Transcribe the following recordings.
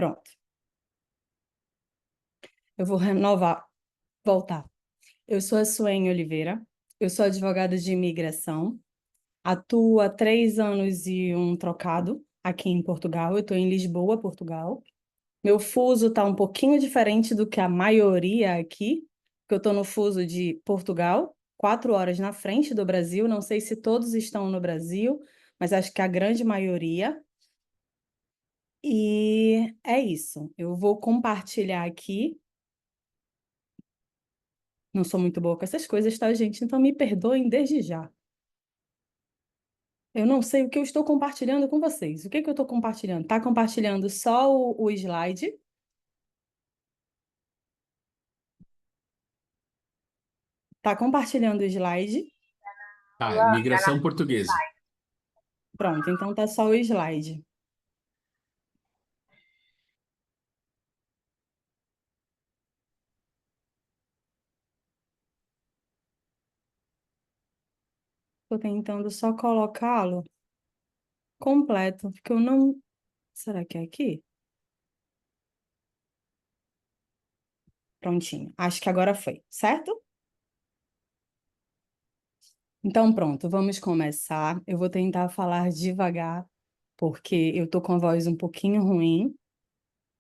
Pronto. Eu vou voltar. Eu sou a Suene Oliveira, eu sou advogada de imigração, atuo há 3 anos e um trocado aqui em Portugal. Eu estou em Lisboa, Portugal. Meu fuso está um pouquinho diferente do que a maioria aqui, porque eu estou no fuso de Portugal, 4 horas na frente do Brasil. Não sei se todos estão no Brasil, mas acho que a grande maioria. E é isso. Eu vou compartilhar aqui. Não sou muito boa com essas coisas, tá, gente? Então me perdoem desde já. Eu não sei o que eu estou compartilhando com vocês. O que eu estou compartilhando? Tá compartilhando só o slide? Tá compartilhando o slide? Tá, imigração portuguesa. Pronto, então tá só o slide. Estou tentando só colocá-lo completo, porque eu não... Será que é aqui? Prontinho. Acho que agora foi, certo? Então pronto, vamos começar. Eu vou tentar falar devagar, porque eu tô com a voz um pouquinho ruim,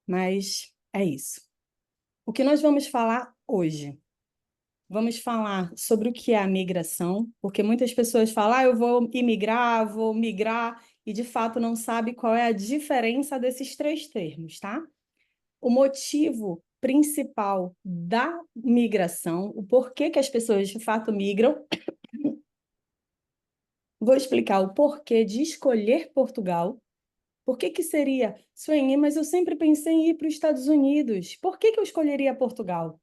mas é isso. O que nós vamos falar hoje? Vamos falar sobre o que é a migração, porque muitas pessoas falam, eu vou imigrar, vou migrar, e de fato não sabe qual é a diferença desses 3 termos, tá? O motivo principal da migração, o porquê que as pessoas de fato migram. Vou explicar o porquê de escolher Portugal. Por que seria, Suene, mas eu sempre pensei em ir para os Estados Unidos. Por que eu escolheria Portugal?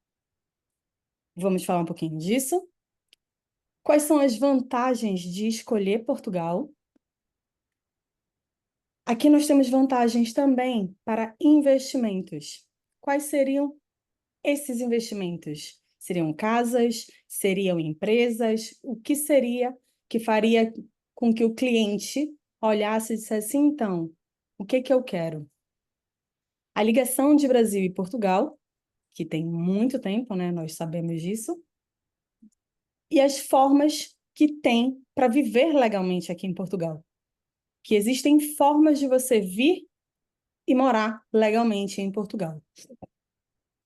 Vamos falar um pouquinho disso. Quais são as vantagens de escolher Portugal? Aqui nós temos vantagens também para investimentos. Quais seriam esses investimentos? Seriam casas? Seriam empresas? O que seria que faria com que o cliente olhasse e dissesse, então, o que eu quero? A ligação de Brasil e Portugal, que tem muito tempo, né? Nós sabemos disso. E as formas que tem para viver legalmente aqui em Portugal. Que existem formas de você vir e morar legalmente em Portugal.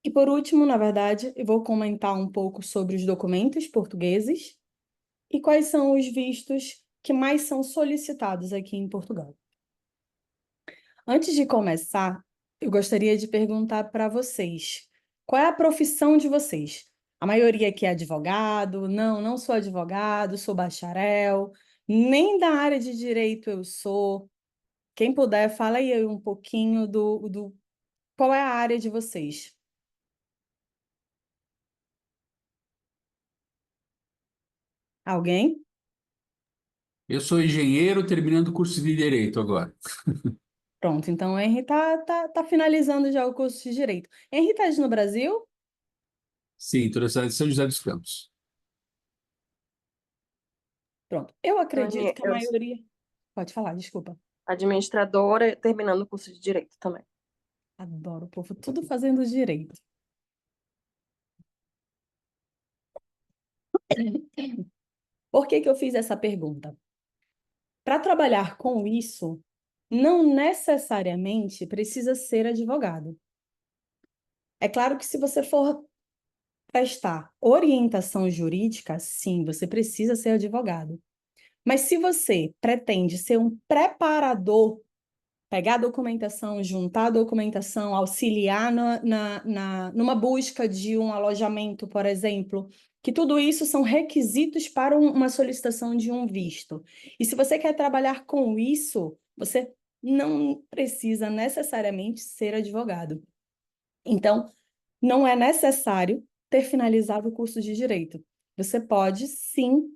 E por último, na verdade, eu vou comentar um pouco sobre os documentos portugueses e quais são os vistos que mais são solicitados aqui em Portugal. Antes de começar, eu gostaria de perguntar para vocês, qual é a profissão de vocês? A maioria aqui é advogado? Não, não sou advogado, sou bacharel, nem da área de direito eu sou. Quem puder, fala aí um pouquinho do qual é a área de vocês. Alguém? Eu sou engenheiro terminando o curso de Direito agora. Pronto, então o Henry tá finalizando já o curso de Direito. Henry está no Brasil? Sim, estou na cidade de São José dos Campos. Pronto. Eu acredito Dani, que a eu maioria... Pode falar, desculpa. administradora, terminando o curso de Direito também. Adoro o povo tudo fazendo direito. Por que eu fiz essa pergunta? Para trabalhar com isso, não necessariamente precisa ser advogado. É claro que se você for prestar orientação jurídica, sim, você precisa ser advogado. Mas se você pretende ser um preparador, pegar a documentação, juntar a documentação, auxiliar numa busca de um alojamento, por exemplo, que tudo isso são requisitos para uma solicitação de um visto. E se você quer trabalhar com isso, você não precisa necessariamente ser advogado. Então, não é necessário ter finalizado o curso de Direito. Você pode, sim,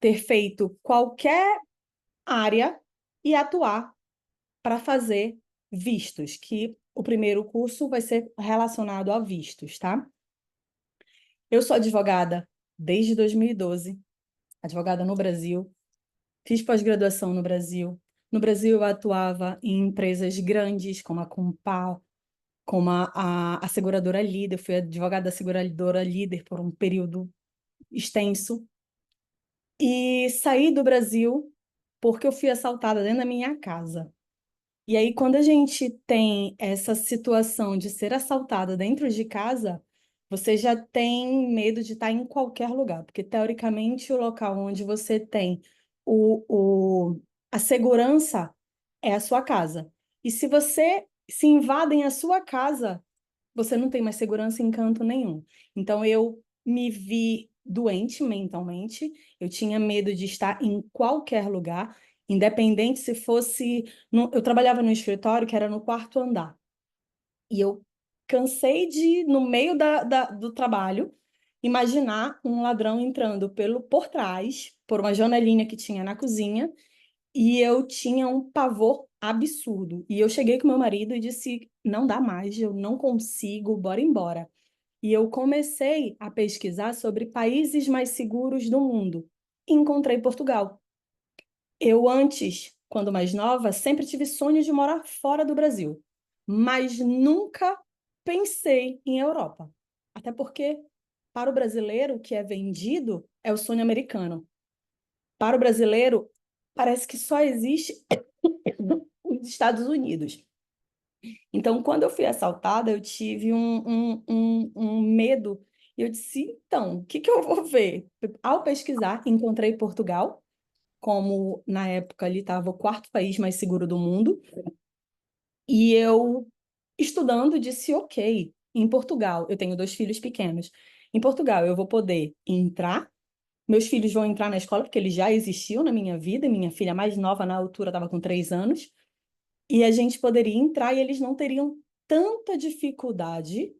ter feito qualquer área e atuar para fazer vistos, que o primeiro curso vai ser relacionado a vistos, tá? Eu sou advogada desde 2012, advogada no Brasil, fiz pós-graduação no Brasil. No Brasil eu atuava em empresas grandes como a Compal, como a seguradora líder, fui advogada da seguradora líder por um período extenso, e saí do Brasil porque eu fui assaltada dentro da minha casa. E aí, quando a gente tem essa situação de ser assaltada dentro de casa, você já tem medo de estar em qualquer lugar, porque teoricamente o local onde você tem a segurança é a sua casa. E se você se invadem a sua casa, você não tem mais segurança em canto nenhum. Então, eu me vi doente mentalmente, eu tinha medo de estar em qualquer lugar, independente se fosse. Eu trabalhava no escritório que era no quarto andar. E eu cansei de, no meio do trabalho, imaginar um ladrão entrando por trás, por uma janelinha que tinha na cozinha, e eu tinha um pavor absurdo. E eu cheguei com meu marido e disse: não dá mais, eu não consigo, bora embora. E eu comecei a pesquisar sobre países mais seguros do mundo. E encontrei Portugal. Eu antes, quando mais nova, sempre tive sonho de morar fora do Brasil, mas nunca pensei em Europa. Até porque, para o brasileiro, o que é vendido é o sonho americano. Para o brasileiro, parece que só existe os Estados Unidos. Então, quando eu fui assaltada, eu tive um medo. E eu disse, então, o que que eu vou ver? Ao pesquisar, encontrei Portugal, como na época ali estava o quarto país mais seguro do mundo. E eu, estudando, disse, ok, em Portugal, eu tenho 2 filhos pequenos. Em Portugal, eu vou poder entrar, meus filhos vão entrar na escola, porque eles já existiam na minha vida, minha filha mais nova na altura estava com 3 anos. E a gente poderia entrar e eles não teriam tanta dificuldade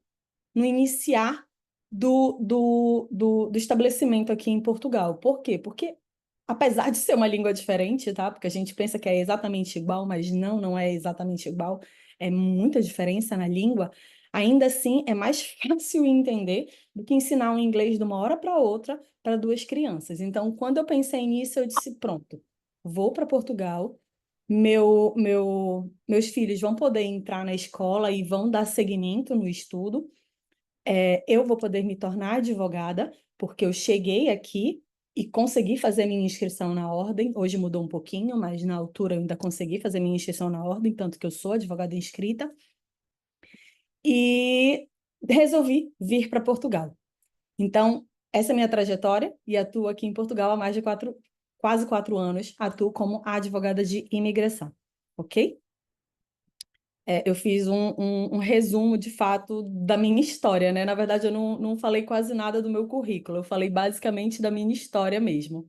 no iniciar do estabelecimento aqui em Portugal. Por quê? Porque, apesar de ser uma língua diferente, tá? Porque a gente pensa que é exatamente igual, mas não é exatamente igual. É muita diferença na língua. Ainda assim, é mais fácil entender do que ensinar um inglês de uma hora para outra para 2 crianças. Então, quando eu pensei nisso, eu disse, pronto, vou para Portugal, meus filhos vão poder entrar na escola e vão dar seguimento no estudo. Eu vou poder me tornar advogada, porque eu cheguei aqui e consegui fazer minha inscrição na ordem. Hoje mudou um pouquinho, mas na altura eu ainda consegui fazer minha inscrição na ordem, tanto que eu sou advogada inscrita. E resolvi vir para Portugal. Então, essa é a minha trajetória e atuo aqui em Portugal há mais de quase 4 anos. Atuo como advogada de imigração, ok? Eu fiz um resumo, de fato, da minha história, né? Na verdade, eu não falei quase nada do meu currículo, eu falei basicamente da minha história mesmo.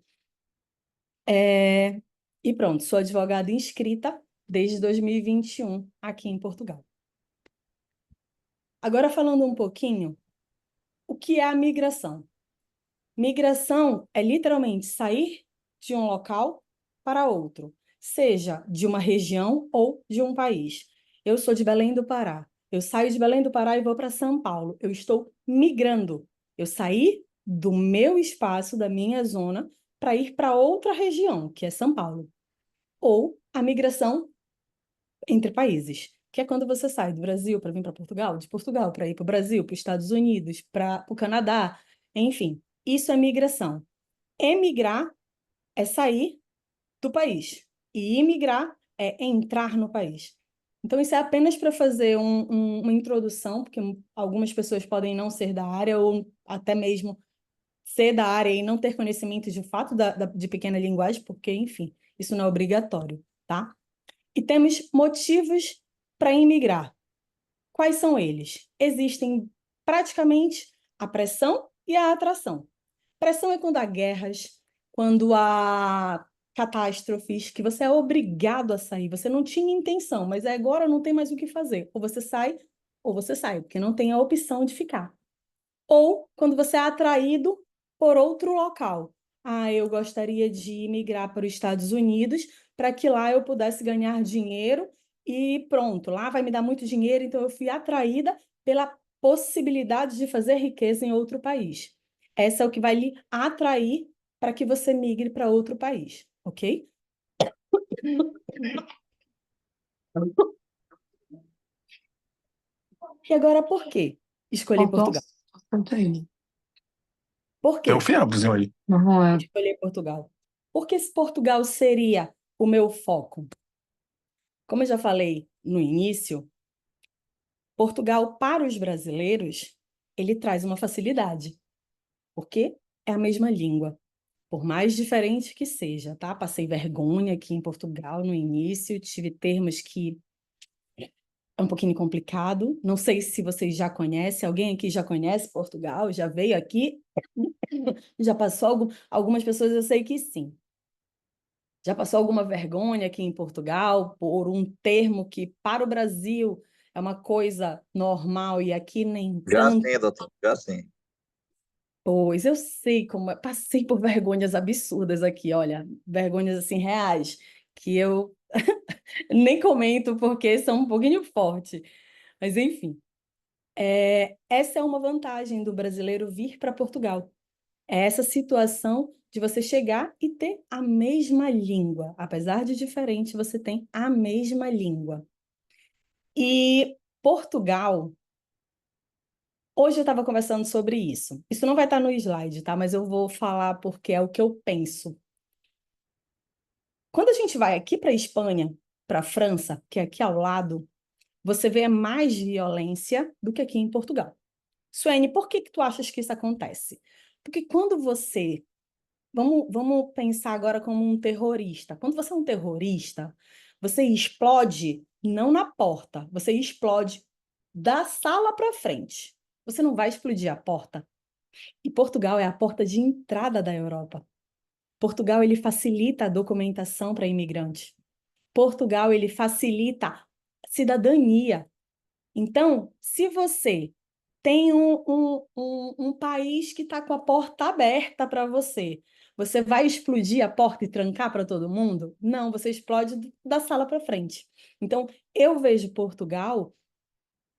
E pronto, sou advogada inscrita desde 2021 aqui em Portugal. Agora, falando um pouquinho, o que é a migração? Migração é literalmente sair de um local para outro, seja de uma região ou de um país. Eu sou de Belém do Pará. Eu saio de Belém do Pará e vou para São Paulo. Eu estou migrando. Eu saí do meu espaço, da minha zona, para ir para outra região, que é São Paulo. Ou a migração entre países, que é quando você sai do Brasil para vir para Portugal, de Portugal para ir para o Brasil, para os Estados Unidos, para o Canadá, enfim. Isso é migração. Emigrar é sair do país. E imigrar é entrar no país. Então, isso é apenas para fazer uma introdução, porque algumas pessoas podem não ser da área ou até mesmo ser da área e não ter conhecimento de fato de pequena linguagem, porque, enfim, isso não é obrigatório, tá? E temos motivos para imigrar. Quais são eles? Existem praticamente a pressão e a atração. Pressão é quando há guerras, quando há catástrofes, que você é obrigado a sair. Você não tinha intenção, mas agora não tem mais o que fazer. Ou você sai, porque não tem a opção de ficar. Ou quando você é atraído por outro local. Ah, eu gostaria de migrar para os Estados Unidos para que lá eu pudesse ganhar dinheiro e pronto, lá vai me dar muito dinheiro, então eu fui atraída pela possibilidade de fazer riqueza em outro país. Essa é o que vai lhe atrair para que você migre para outro país, ok? E agora, por que escolher Portugal? Por Tem um quê fiambozinho aí. escolher Portugal? Porque se Portugal seria o meu foco. Como eu já falei no início, Portugal, para os brasileiros, ele traz uma facilidade, porque é a mesma língua. Por mais diferente que seja, tá? Passei vergonha aqui em Portugal no início, tive termos que é um pouquinho complicado. Não sei se vocês já conhecem, alguém aqui já conhece Portugal, já veio aqui, já passou algumas pessoas, eu sei que sim. Já passou alguma vergonha aqui em Portugal por um termo que para o Brasil é uma coisa normal e aqui nem Já tanto? sim, doutor, já sim. Pois eu sei como passei por vergonhas absurdas aqui, olha, vergonhas assim reais, que eu nem comento porque são um pouquinho fortes. Mas enfim, essa é uma vantagem do brasileiro vir para Portugal. É essa situação de você chegar e ter a mesma língua. Apesar de diferente, você tem a mesma língua. E Portugal, hoje eu estava conversando sobre isso. Isso não vai estar no slide, tá? Mas eu vou falar porque é o que eu penso. Quando a gente vai aqui para a Espanha, para a França, que é aqui ao lado, você vê mais violência do que aqui em Portugal. Suene, por que tu achas que isso acontece? Porque quando você... Vamos pensar agora como um terrorista. Quando você é um terrorista, você explode não na porta, você explode da sala para frente. Você não vai explodir a porta. E Portugal é a porta de entrada da Europa. Portugal, ele facilita a documentação para imigrantes. Portugal, ele facilita a cidadania. Então, se você tem um país que está com a porta aberta para você, você vai explodir a porta e trancar para todo mundo? Não, você explode da sala para frente. Então, eu vejo Portugal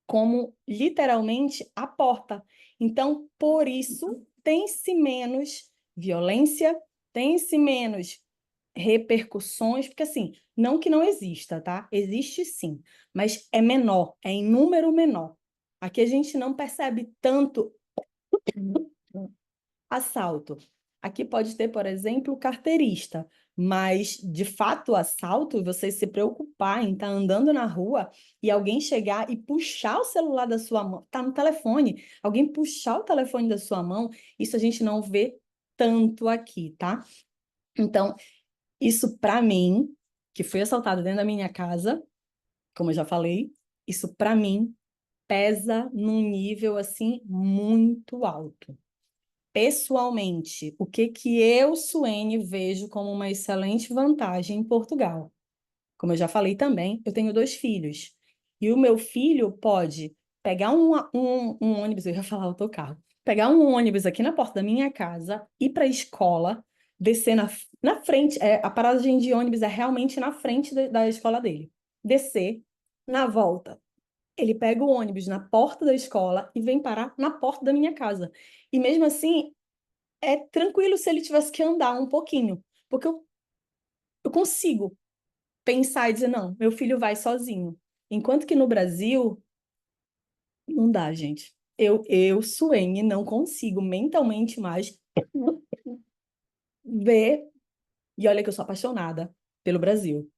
como literalmente a porta. Então, por isso, tem-se menos violência, tem-se menos repercussões, porque assim, não que não exista, tá? Existe sim, mas é menor, é em número menor. Aqui a gente não percebe tanto assalto. Aqui pode ter, por exemplo, o carteirista, mas de fato, o assalto, você se preocupar em estar andando na rua e alguém chegar e puxar o celular da sua mão, tá no telefone, alguém puxar o telefone da sua mão, isso a gente não vê tanto aqui, tá? Então, isso para mim, que fui assaltada dentro da minha casa, como eu já falei, isso para mim pesa num nível assim muito alto. Pessoalmente, o que que eu, Suene, vejo como uma excelente vantagem em Portugal? Como eu já falei também, eu tenho 2 filhos. E o meu filho pode pegar um ônibus, eu ia falar autocarro, pegar um ônibus aqui na porta da minha casa, ir para a escola, descer na frente, a paragem de ônibus é realmente na frente da escola dele. Descer, na volta, ele pega o ônibus na porta da escola e vem parar na porta da minha casa. E mesmo assim, é tranquilo se ele tivesse que andar um pouquinho, porque eu consigo pensar e dizer, não, meu filho vai sozinho. Enquanto que no Brasil, não dá, gente. Suene, não consigo mentalmente mais ver. E olha que eu sou apaixonada pelo Brasil.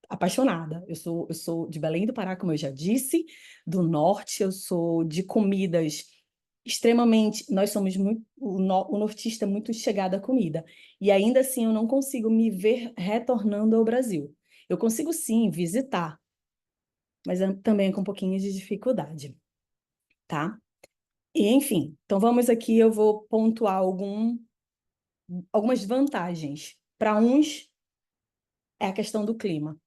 Apaixonada. Eu sou de Belém do Pará, como eu já disse, do norte, eu sou de comidas extremamente. Nós somos muito. O nortista é muito chegado à comida. E ainda assim eu não consigo me ver retornando ao Brasil. Eu consigo sim visitar, mas também com um pouquinho de dificuldade, tá? E enfim, então vamos aqui, eu vou pontuar algumas vantagens. Para uns, é a questão do clima.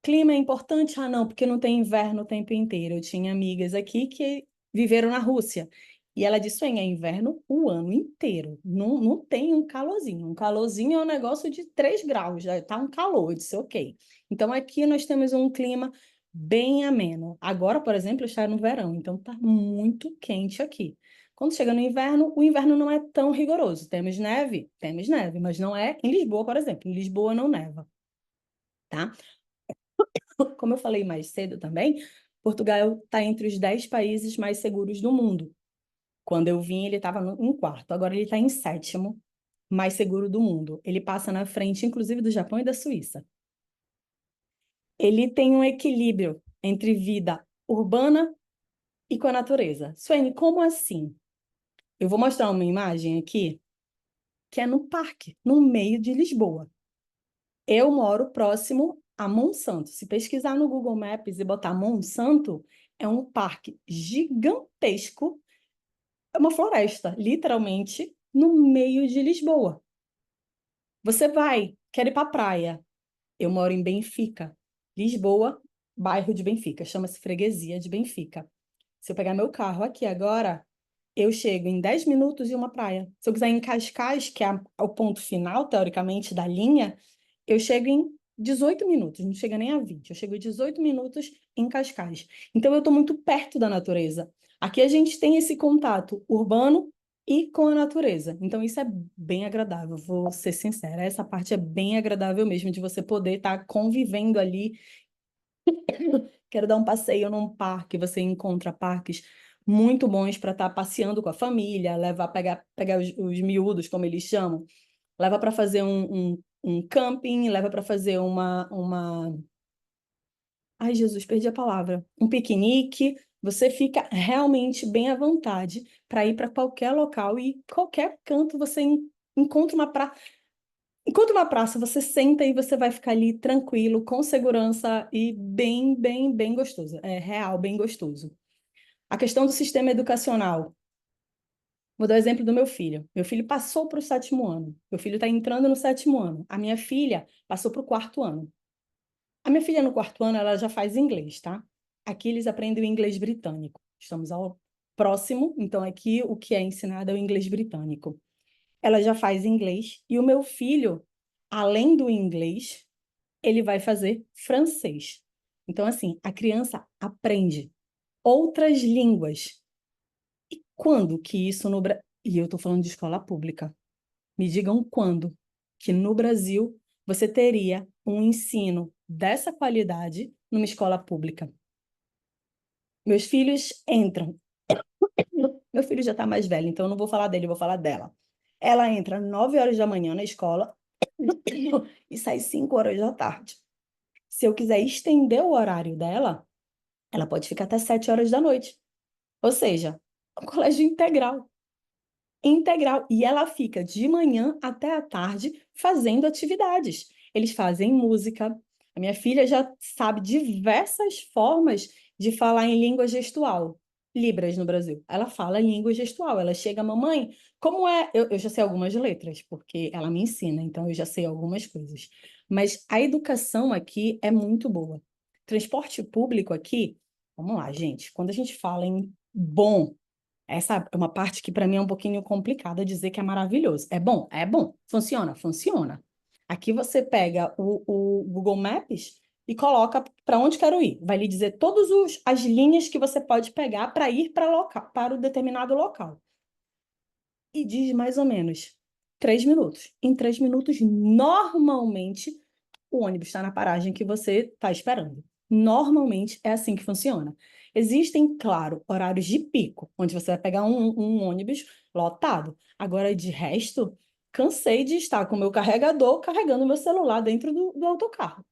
Clima é importante? Ah, não, porque não tem inverno o tempo inteiro. Eu tinha amigas aqui que viveram na Rússia. E ela disse, é inverno o ano inteiro. Não, não tem um calorzinho. Um calorzinho é um negócio de 3 graus, já tá um calor. Eu disse, ok. Então aqui nós temos um clima bem ameno. Agora, por exemplo, está no verão, então tá muito quente aqui. Quando chega no inverno, o inverno não é tão rigoroso. Temos neve, mas não é em Lisboa, por exemplo. Em Lisboa não neva, tá? Como eu falei mais cedo também, Portugal está entre os 10 países mais seguros do mundo. Quando eu vim, ele estava em quarto, agora ele está em sétimo mais seguro do mundo. Ele passa na frente, inclusive, do Japão e da Suíça. Ele tem um equilíbrio entre vida urbana e com a natureza. Suene, como assim? Eu vou mostrar uma imagem aqui, que é no parque, no meio de Lisboa. Eu moro próximo a Monsanto. Se pesquisar no Google Maps e botar Monsanto, é um parque gigantesco, é uma floresta, literalmente, no meio de Lisboa. Você vai, quer ir para a praia. Eu moro em Benfica, Lisboa, bairro de Benfica, chama-se Freguesia de Benfica. Se eu pegar meu carro aqui agora, eu chego em 10 minutos em uma praia. Se eu quiser ir em Cascais, que é o ponto final, teoricamente, da linha, eu chego em 18 minutos, não chega nem a 20. Eu chego em 18 minutos em Cascais. Então, eu estou muito perto da natureza. Aqui a gente tem esse contato urbano e com a natureza. Então, isso é bem agradável, vou ser sincera. Essa parte é bem agradável mesmo, de você poder estar convivendo ali. Quero dar um passeio num parque, você encontra parques muito bons para estar passeando com a família, levar, pegar os miúdos, como eles chamam, leva para fazer um camping, leva para fazer uma... Ai, Jesus, perdi a palavra. Um piquenique. Você fica realmente bem à vontade para ir para qualquer local e qualquer canto você encontra uma praça. Encontra uma praça, você senta e você vai ficar ali tranquilo, com segurança e bem, bem, bem gostoso. É real, bem gostoso. A questão do sistema educacional. Vou dar o exemplo do meu filho. Meu filho passou para o sétimo ano. Meu filho está entrando no sétimo ano. A minha filha passou para o quarto ano. A minha filha no quarto ano, ela já faz inglês, tá? Aqui eles aprendem o inglês britânico. Estamos ao próximo, então aqui o que é ensinado é o inglês britânico. Ela já faz inglês e o meu filho, além do inglês, ele vai fazer francês. Então, assim, a criança aprende outras línguas. E quando que isso no Brasil... E eu estou falando de escola pública. Me digam quando que no Brasil você teria um ensino dessa qualidade numa escola pública. Meus filhos entram. Meu filho já está mais velho, então eu não vou falar dele, eu vou falar dela. Ela entra 9 horas da manhã na escola e sai 5 horas da tarde. Se eu quiser estender o horário dela, ela pode ficar até 7 horas da noite. Ou seja, um colégio integral. Integral. E ela fica de manhã até a tarde fazendo atividades. Eles fazem música. A minha filha já sabe diversas formas de falar em língua gestual. Libras no Brasil. Ela fala em língua gestual. Ela chega, mamãe, como é? Eu já sei algumas letras, porque ela me ensina, então eu já sei algumas coisas. Mas a educação aqui é muito boa. Transporte público aqui, vamos lá, gente. Quando a gente fala em bom, essa é uma parte que para mim é um pouquinho complicada dizer que é maravilhoso. É bom? É bom. Funciona? Funciona. Aqui você pega o Google Maps e coloca para onde quero ir. Vai lhe dizer todas as linhas que você pode pegar para ir para o determinado local. E diz mais ou menos 3 minutos. Em 3 minutos, normalmente, o ônibus está na paragem que você está esperando. Normalmente é assim que funciona. Existem, claro, horários de pico, onde você vai pegar um ônibus lotado. Agora, de resto, cansei de estar com o meu carregador carregando meu celular dentro do autocarro.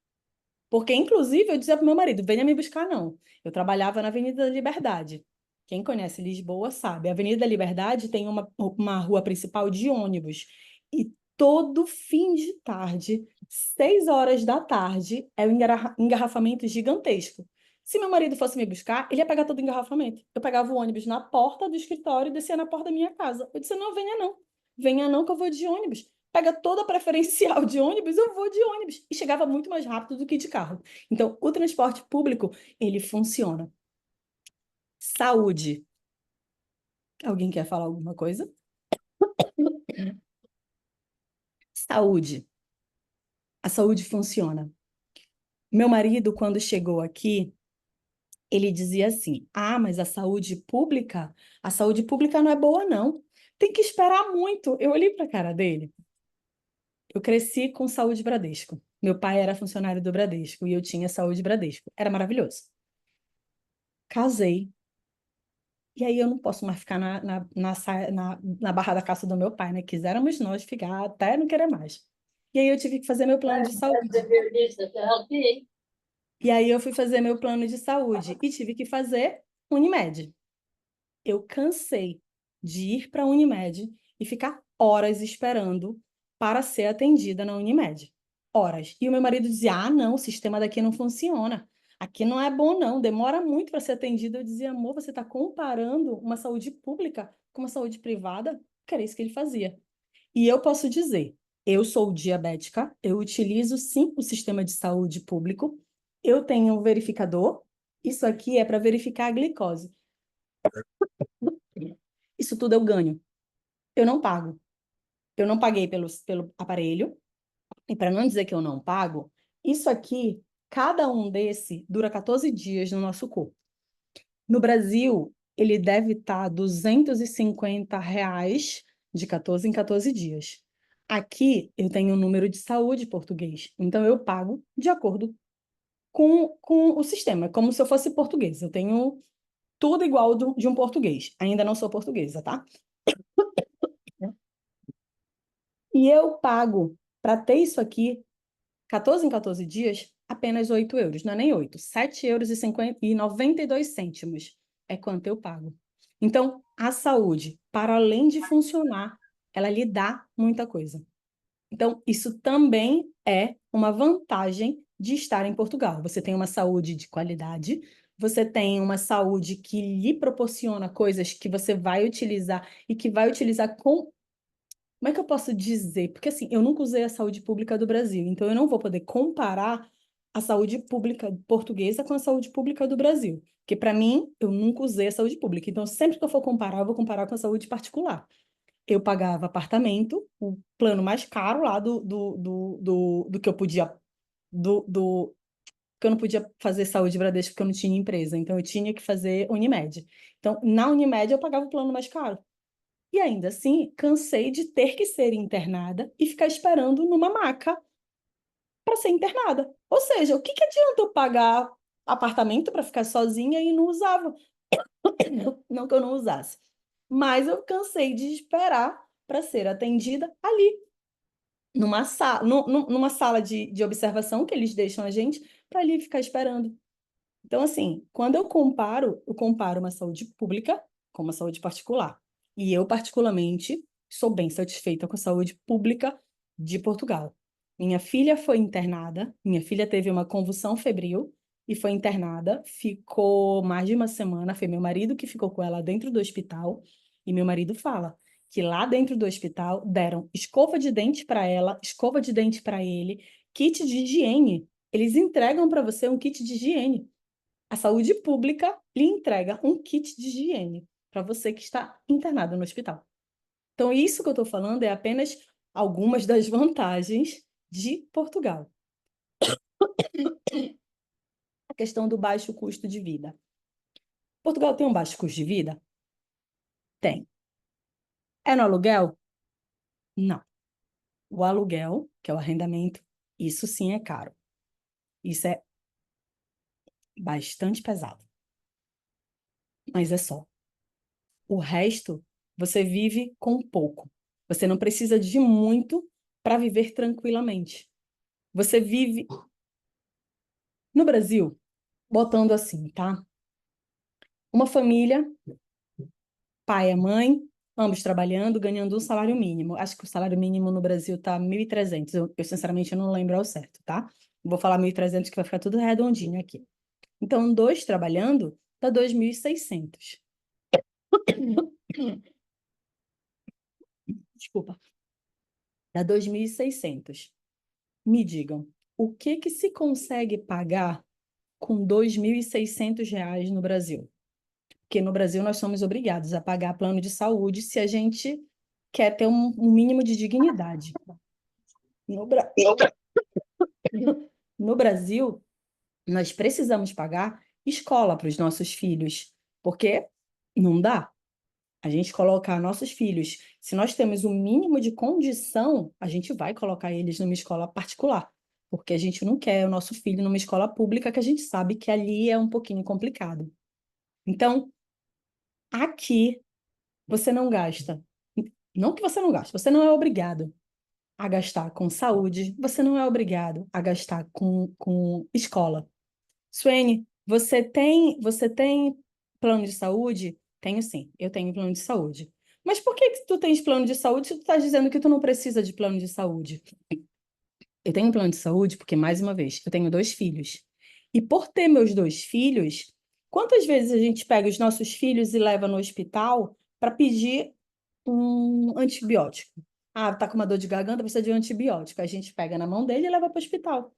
Porque, inclusive, eu dizia para o meu marido, venha me buscar, não. Eu trabalhava na Avenida da Liberdade. Quem conhece Lisboa sabe. A Avenida da Liberdade tem uma rua principal de ônibus. E todo fim de tarde, 6 horas da tarde, é um engarrafamento gigantesco. Se meu marido fosse me buscar, ele ia pegar todo o engarrafamento. Eu pegava o ônibus na porta do escritório e descia na porta da minha casa. Eu disse, não, venha não. Venha não que eu vou de ônibus. Pega toda a preferencial de ônibus, eu vou de ônibus. E chegava muito mais rápido do que de carro. Então, o transporte público, ele funciona. Saúde. Alguém quer falar alguma coisa? Saúde. A saúde funciona. Meu marido, quando chegou aqui, ele dizia assim: ah, mas a saúde pública não é boa, não. Tem que esperar muito. Eu olhei para a cara dele. Eu cresci com saúde Bradesco. Meu pai era funcionário do Bradesco e eu tinha saúde Bradesco. Era maravilhoso. casei. E aí eu não posso mais ficar na barra da caça do meu pai, né? Quiséramos nós ficar até não querer mais. E aí eu tive que fazer meu plano de saúde. E aí eu fui fazer meu plano de saúde e tive que fazer Unimed. Eu cansei de ir para a Unimed e ficar horas esperando para ser atendida na Unimed. Horas. E o meu marido dizia: ah, não, o sistema daqui não funciona. Aqui não é bom, não. Demora muito para ser atendido. Eu dizia: amor, você está comparando uma saúde pública com uma saúde privada? Que era isso que ele fazia. E eu posso dizer, eu sou diabética, eu utilizo sim o sistema de saúde público, eu tenho um verificador, isso aqui é para verificar a glicose. Isso tudo eu ganho. Eu não pago. Eu não paguei pelo aparelho, e para não dizer que eu não pago, isso aqui, cada um desse dura 14 dias no nosso corpo. No Brasil, ele deve estar R$ 250 de 14 em 14 dias. Aqui, eu tenho um número de saúde português, então eu pago de acordo com o sistema, como se eu fosse português. Eu tenho tudo igual de um português. Ainda não sou portuguesa, tá? E eu pago, para ter isso aqui, 14 em 14 dias, apenas 8 euros. Não é nem 8, 7,92 euros é quanto eu pago. Então, a saúde, para além de funcionar, ela lhe dá muita coisa. Então, isso também é uma vantagem de estar em Portugal. Você tem uma saúde de qualidade, você tem uma saúde que lhe proporciona coisas que você vai utilizar e que vai utilizar com. Como é que eu posso dizer? Porque assim, eu nunca usei a saúde pública do Brasil, então eu não vou poder comparar a saúde pública portuguesa com a saúde pública do Brasil. Porque para mim, eu nunca usei a saúde pública. Então, sempre que eu for comparar, eu vou comparar com a saúde particular. Eu pagava apartamento, o plano mais caro lá do que eu podia, do que eu não podia fazer saúde Bradesco porque eu não tinha empresa. Então, eu tinha que fazer Unimed. Então, na Unimed, eu pagava o plano mais caro. E ainda assim, cansei de ter que ser internada e ficar esperando numa maca para ser internada. Ou seja, o que que adianta eu pagar apartamento para ficar sozinha e não usava? Não que eu não usasse. Mas eu cansei de esperar para ser atendida ali, numa sala de observação que eles deixam a gente para ali ficar esperando. Então, assim, quando eu comparo uma saúde pública com uma saúde particular. E eu, particularmente, sou bem satisfeita com a saúde pública de Portugal. Minha filha foi internada, minha filha teve uma convulsão febril e foi internada, ficou mais de uma semana, foi meu marido que ficou com ela dentro do hospital, e meu marido fala que lá dentro do hospital deram escova de dente para ela, escova de dente para ele, kit de higiene. Eles entregam para você um kit de higiene. A saúde pública lhe entrega um kit de higiene para você que está internado no hospital. Então, isso que eu estou falando é apenas algumas das vantagens de Portugal. A questão do baixo custo de vida. Portugal tem um baixo custo de vida? Tem. É no aluguel? Não. O aluguel, que é o arrendamento, isso sim é caro. Isso é bastante pesado. Mas é só. O resto, você vive com pouco. Você não precisa de muito para viver tranquilamente. Você vive no Brasil, botando assim, tá? Uma família, pai e mãe, ambos trabalhando, ganhando um salário mínimo. Acho que o salário mínimo no Brasil tá 1.300. Eu sinceramente não lembro ao certo, tá? Vou falar 1.300 que vai ficar tudo redondinho aqui. Então, dois trabalhando dá 2.600. Desculpa. Dá 2.600. Me digam, o que que se consegue pagar com R$ 2.600 no Brasil? Porque no Brasil nós somos obrigados a pagar plano de saúde se a gente quer ter um mínimo de dignidade. No, Bra... no Brasil, nós precisamos pagar escola para os nossos filhos, porque não dá. A gente colocar nossos filhos, se nós temos o mínimo de condição, a gente vai colocar eles numa escola particular, porque a gente não quer o nosso filho numa escola pública que a gente sabe que ali é um pouquinho complicado. Então, aqui, você não gasta. Não que você não gaste, você não é obrigado a gastar com saúde, você não é obrigado a gastar com escola. Suene, você tem plano de saúde? Tenho sim, eu tenho plano de saúde. Mas por que que tu tens plano de saúde se tu estás dizendo que tu não precisa de plano de saúde? Eu tenho um plano de saúde porque, mais uma vez, eu tenho 2 filhos. E por ter meus 2 filhos, quantas vezes a gente pega os nossos filhos e leva no hospital para pedir um antibiótico? Ah, tá com uma dor de garganta, precisa de um antibiótico. A gente pega na mão dele e leva para o hospital,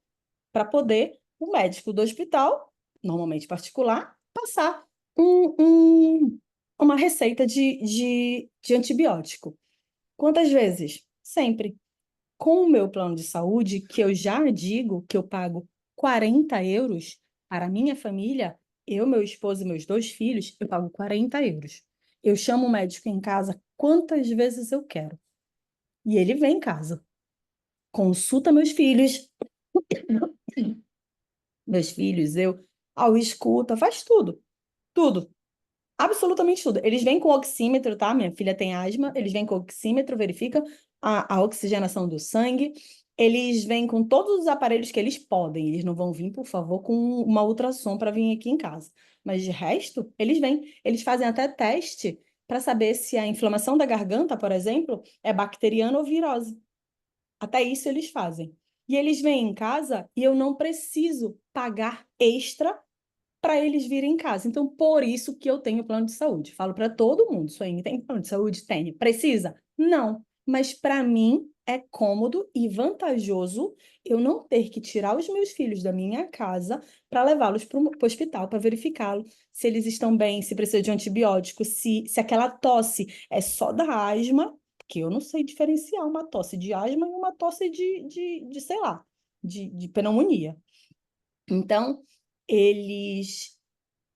para poder o médico do hospital, normalmente particular, passar um- um- uma receita de antibiótico. Quantas vezes? Sempre. Com o meu plano de saúde, que eu já digo que eu pago 40 euros para a minha família, eu, meu esposo e meus 2 filhos, eu pago 40 euros. Eu chamo o médico em casa quantas vezes eu quero. E ele vem em casa, consulta meus filhos, eu, ao escuta, faz tudo, tudo. Absolutamente tudo. Eles vêm com oxímetro, tá? Minha filha tem asma, eles vêm com oxímetro, verifica a oxigenação do sangue. Eles vêm com todos os aparelhos que eles podem. Eles não vão vir, por favor, com uma ultrassom para vir aqui em casa. Mas de resto, eles vêm. Eles fazem até teste para saber se a inflamação da garganta, por exemplo, é bacteriana ou virose. Até isso eles fazem. E eles vêm em casa e eu não preciso pagar extra para eles virem em casa. Então, por isso que eu tenho plano de saúde. Falo para todo mundo, Suene, tem plano de saúde? Tenho. Precisa? Não. Mas para mim é cômodo e vantajoso eu não ter que tirar os meus filhos da minha casa para levá-los para o hospital para verificá-lo se eles estão bem, se precisa de um antibiótico, se aquela tosse é só da asma, porque eu não sei diferenciar uma tosse de asma e uma tosse de sei lá, de pneumonia. Então, eles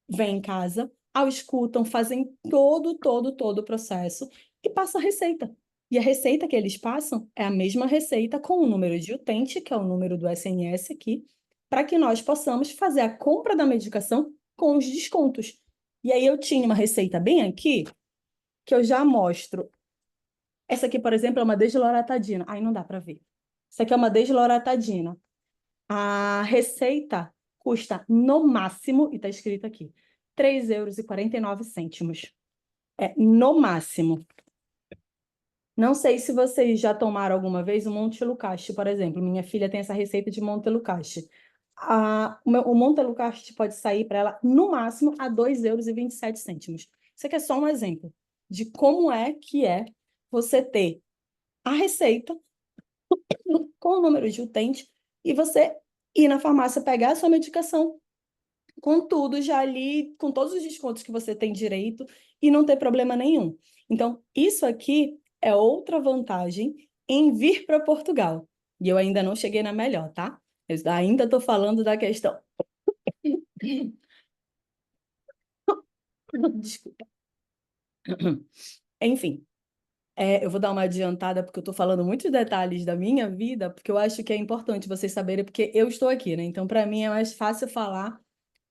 vêm em casa, auscultam, fazem todo o processo e passam a receita. E a receita que eles passam é a mesma receita com o número de utente, que é o número do SNS aqui, para que nós possamos fazer a compra da medicação com os descontos. E aí eu tinha uma receita bem aqui, que eu já mostro. Essa aqui, por exemplo, é uma desloratadina. Aí não dá para ver. Essa aqui é uma desloratadina. A receita custa, no máximo, e está escrito aqui, 3,49 euros. É, no máximo. Não sei se vocês já tomaram alguma vez o Montelukast, por exemplo. Minha filha tem essa receita de Montelukast. O Montelukast pode sair para ela, no máximo, a 2,27 euros. Isso aqui é só um exemplo de como é que é você ter a receita com o número de utente e você ir na farmácia pegar a sua medicação com tudo já ali, com todos os descontos que você tem direito e não ter problema nenhum. Então, isso aqui é outra vantagem em vir para Portugal. E eu ainda não cheguei na melhor, tá? Eu ainda estou falando da questão. Desculpa. Enfim, eu vou dar uma adiantada porque eu estou falando muitos detalhes da minha vida, porque eu acho que é importante vocês saberem, porque eu estou aqui, né? Então, para mim é mais fácil falar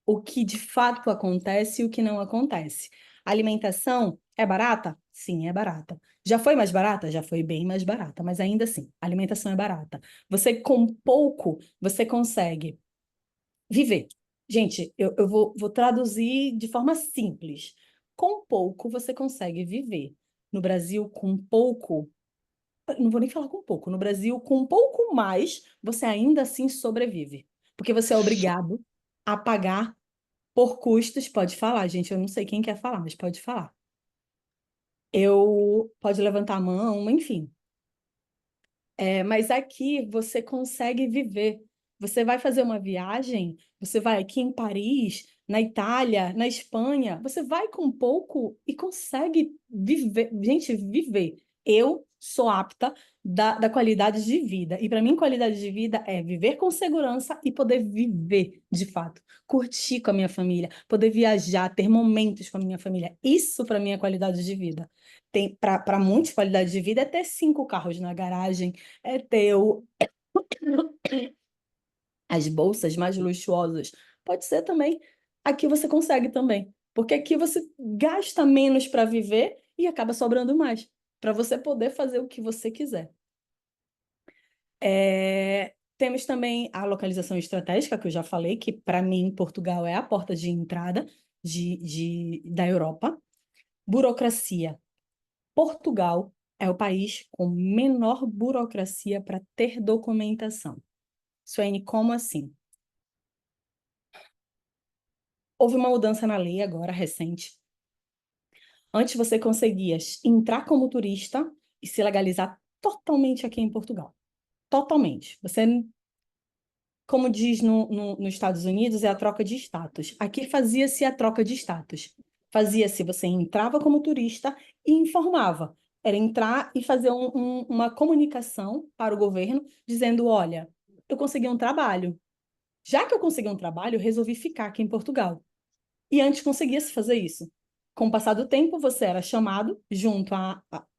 o que de fato acontece e o que não acontece. A alimentação é barata? Sim, é barata. Já foi mais barata? Já foi bem mais barata, mas ainda assim, a alimentação é barata. Você com pouco, você consegue viver. Gente, eu vou traduzir de forma simples. Com pouco, você consegue viver. No Brasil, com pouco, não vou nem falar com pouco. No Brasil, com um pouco mais, você ainda assim sobrevive. Porque você é obrigado a pagar por custos, pode falar, gente. Eu não sei quem quer falar, mas pode falar. Eu pode levantar a mão, enfim. Mas aqui você consegue viver. Você vai fazer uma viagem, você vai aqui em Paris, na Itália, na Espanha, você vai com pouco e consegue viver. Gente, viver. Eu sou apta da qualidade de vida. E para mim, qualidade de vida é viver com segurança e poder viver de fato. Curtir com a minha família, poder viajar, ter momentos com a minha família. Isso para mim é qualidade de vida. Tem, para muitos, qualidade de vida é ter 5 carros na garagem, é ter as bolsas mais luxuosas. Pode ser também. Aqui você consegue também. Porque aqui você gasta menos para viver e acaba sobrando mais, para você poder fazer o que você quiser. Temos também a localização estratégica, que eu já falei, que para mim Portugal é a porta de entrada da Europa. Burocracia. Portugal é o país com menor burocracia para ter documentação. Suene, como assim? Houve uma mudança na lei agora, recente. Antes você conseguia entrar como turista e se legalizar totalmente aqui em Portugal. Totalmente. Você, como diz nos Estados Unidos, é a troca de status. Aqui fazia-se a troca de status. Fazia-se, você entrava como turista e informava. Era entrar e fazer uma comunicação para o governo, dizendo, olha, eu consegui um trabalho. Já que eu consegui um trabalho, eu resolvi ficar aqui em Portugal. E antes conseguia-se fazer isso. Com o passar do tempo, você era chamado, junto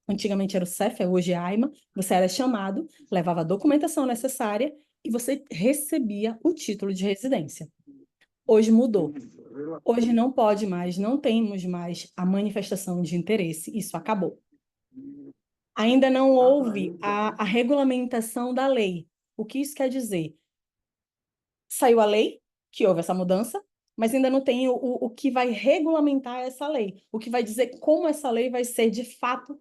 antigamente era o CEF, hoje é a AIMA, você era chamado, levava a documentação necessária e você recebia o título de residência. Hoje mudou. Hoje não pode mais, não temos mais a manifestação de interesse, isso acabou. Ainda não houve a regulamentação da lei. O que isso quer dizer? Saiu a lei, que houve essa mudança, mas ainda não tem o que vai regulamentar essa lei, o que vai dizer como essa lei vai ser de fato,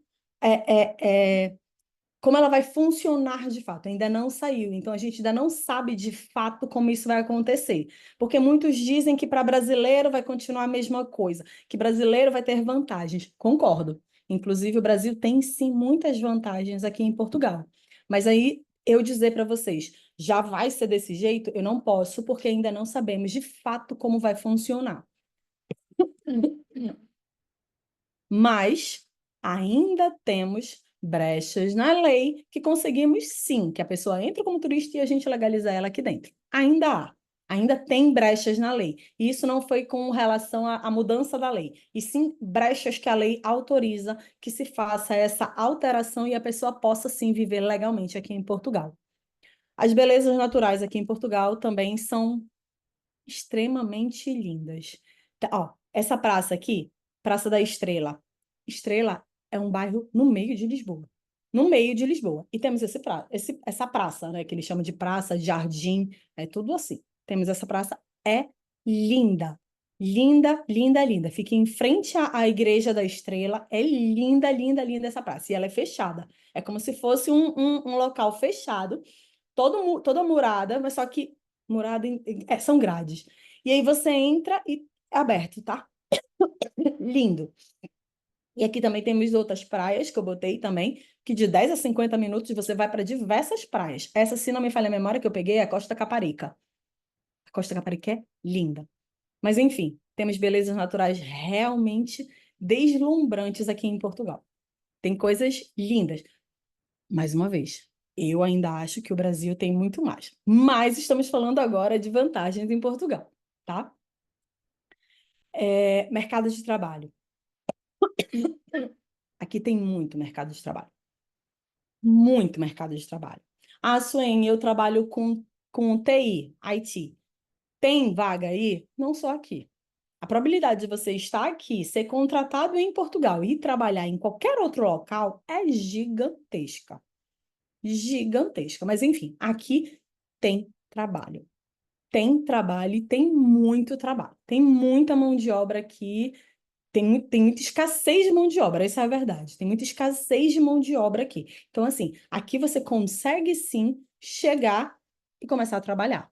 como ela vai funcionar de fato, ainda não saiu. Então, a gente ainda não sabe de fato como isso vai acontecer, porque muitos dizem que para brasileiro vai continuar a mesma coisa, que brasileiro vai ter vantagens. Concordo. Inclusive, o Brasil tem sim muitas vantagens aqui em Portugal. Mas aí, eu dizer para vocês, já vai ser desse jeito? Eu não posso, porque ainda não sabemos de fato como vai funcionar. Mas ainda temos brechas na lei que conseguimos sim, que a pessoa entra como turista e a gente legaliza ela aqui dentro. Ainda há. Ainda tem brechas na lei. E isso não foi com relação à mudança da lei, e sim brechas que a lei autoriza que se faça essa alteração e a pessoa possa sim viver legalmente aqui em Portugal. As belezas naturais aqui em Portugal também são extremamente lindas. Ó, essa praça aqui, Praça da Estrela. Estrela é um bairro no meio de Lisboa. No meio de Lisboa. E temos essa praça, né, que eles chamam de praça, jardim, é tudo assim. Temos essa praça, é linda. Linda, linda, linda. Fica em frente à Igreja da Estrela. É linda, linda, linda essa praça. E ela é fechada. É como se fosse um local fechado, toda murada, mas só que murada são grades. E aí você entra e é aberto, tá? Lindo. E aqui também temos outras praias que eu botei também, que de 10 a 50 minutos você vai para diversas praias. Essa, se não me falha a memória, que eu peguei é a Costa Caparica. A Costa Caparica é linda. Mas enfim, temos belezas naturais realmente deslumbrantes aqui em Portugal. Tem coisas lindas. Mais uma vez, eu ainda acho que o Brasil tem muito mais. Mas estamos falando agora de vantagens em Portugal, tá? Mercado de trabalho. Aqui tem muito mercado de trabalho. Muito mercado de trabalho. Ah, Suene, eu trabalho com TI, IT. Tem vaga aí? Não só aqui. A probabilidade de você estar aqui, ser contratado em Portugal e trabalhar em qualquer outro local é gigantesca. Gigantesca. Mas, enfim, aqui tem trabalho. Tem trabalho e tem muito trabalho. Tem muita mão de obra aqui. Tem muita escassez de mão de obra, essa é a verdade. Tem muita escassez de mão de obra aqui. Então, assim, aqui você consegue sim chegar e começar a trabalhar.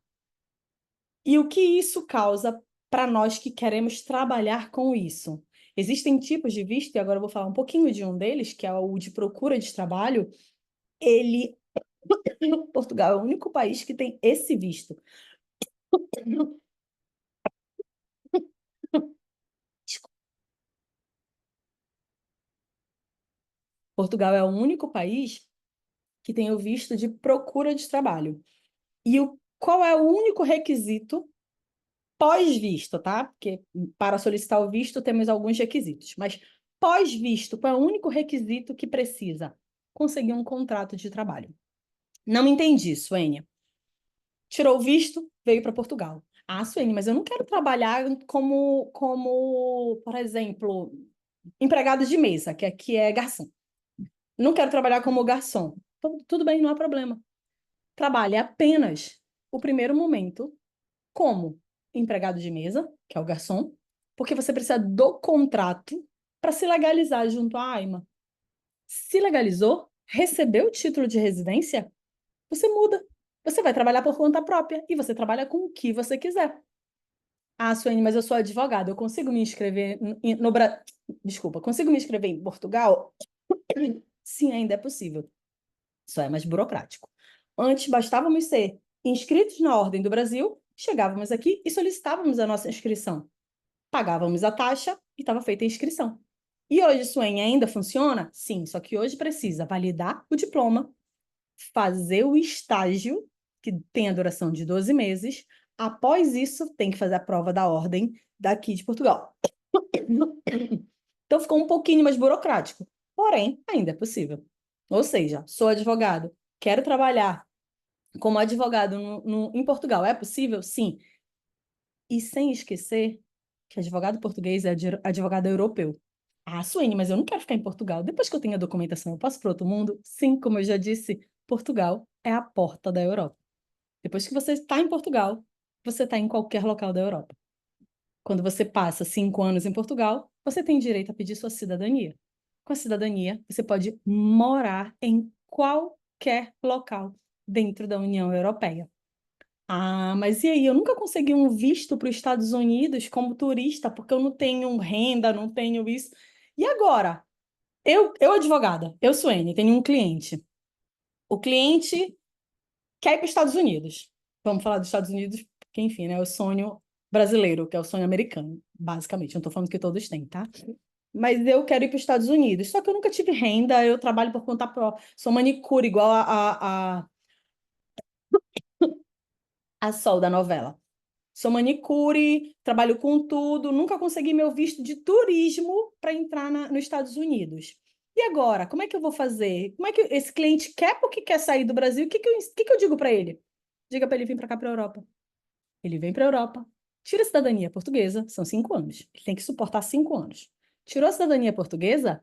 E o que isso causa para nós que queremos trabalhar com isso? Existem tipos de visto, e agora eu vou falar um pouquinho de um deles, que é o de procura de trabalho. Portugal é o único país que tem esse visto. Portugal é o único país que tem o visto de procura de trabalho. E qual é o único requisito pós-visto, tá? Porque para solicitar o visto temos alguns requisitos, mas pós-visto, qual é o único requisito que precisa? Conseguir um contrato de trabalho. Não entendi, Suênia. Tirou o visto, veio para Portugal. Ah, Suene, mas eu não quero trabalhar como, por exemplo, empregado de mesa, que aqui é garçom. Não quero trabalhar como garçom. Tudo bem, não há problema. Trabalhe apenas o primeiro momento como empregado de mesa, que é o garçom, porque você precisa do contrato para se legalizar junto à AIMA. Se legalizou, recebeu o título de residência, você muda. Você vai trabalhar por conta própria e você trabalha com o que você quiser. Ah, Suene, mas eu sou advogada, eu consigo me inscrever no Brasil. Desculpa, consigo me inscrever em Portugal? Sim, ainda é possível. Só é mais burocrático. Antes bastávamos ser inscritos na Ordem do Brasil, chegávamos aqui e solicitávamos a nossa inscrição. Pagávamos a taxa e estava feita a inscrição. E hoje, Suene, ainda funciona? Sim, só que hoje precisa validar o diploma, fazer o estágio, que tem a duração de 12 meses. Após isso, tem que fazer a prova da ordem daqui de Portugal. Então, ficou um pouquinho mais burocrático, porém, ainda é possível. Ou seja, sou advogado, quero trabalhar como advogado em Portugal. É possível? Sim. E sem esquecer que advogado português é advogado europeu. Ah, Suene, mas eu não quero ficar em Portugal. Depois que eu tenho a documentação, eu posso para outro mundo? Sim, como eu já disse, Portugal é a porta da Europa. Depois que você está em Portugal, você está em qualquer local da Europa. Quando você passa 5 anos em Portugal, você tem direito a pedir sua cidadania. Com a cidadania, você pode morar em qualquer local dentro da União Europeia. Ah, mas e aí? Eu nunca consegui um visto para os Estados Unidos como turista, porque eu não tenho renda, não tenho isso. E agora? Eu advogada, eu, Suene, tenho um cliente. O cliente quer ir para os Estados Unidos. Vamos falar dos Estados Unidos, porque, enfim, né, é o sonho brasileiro, que é o sonho americano, basicamente. Não estou falando que todos têm, tá? Mas eu quero ir para os Estados Unidos. Só que eu nunca tive renda, eu trabalho por conta própria. Sou manicure, igual a Sol da novela. Sou manicure, trabalho com tudo, nunca consegui meu visto de turismo para entrar nos Estados Unidos. E agora, como é que eu vou fazer? Como é que esse cliente quer porque quer sair do Brasil? O que que eu digo para ele? Diga para ele vir para cá, para a Europa. Ele vem para a Europa, tira a cidadania portuguesa, são 5 anos. Ele tem que suportar 5 anos. Tirou a cidadania portuguesa,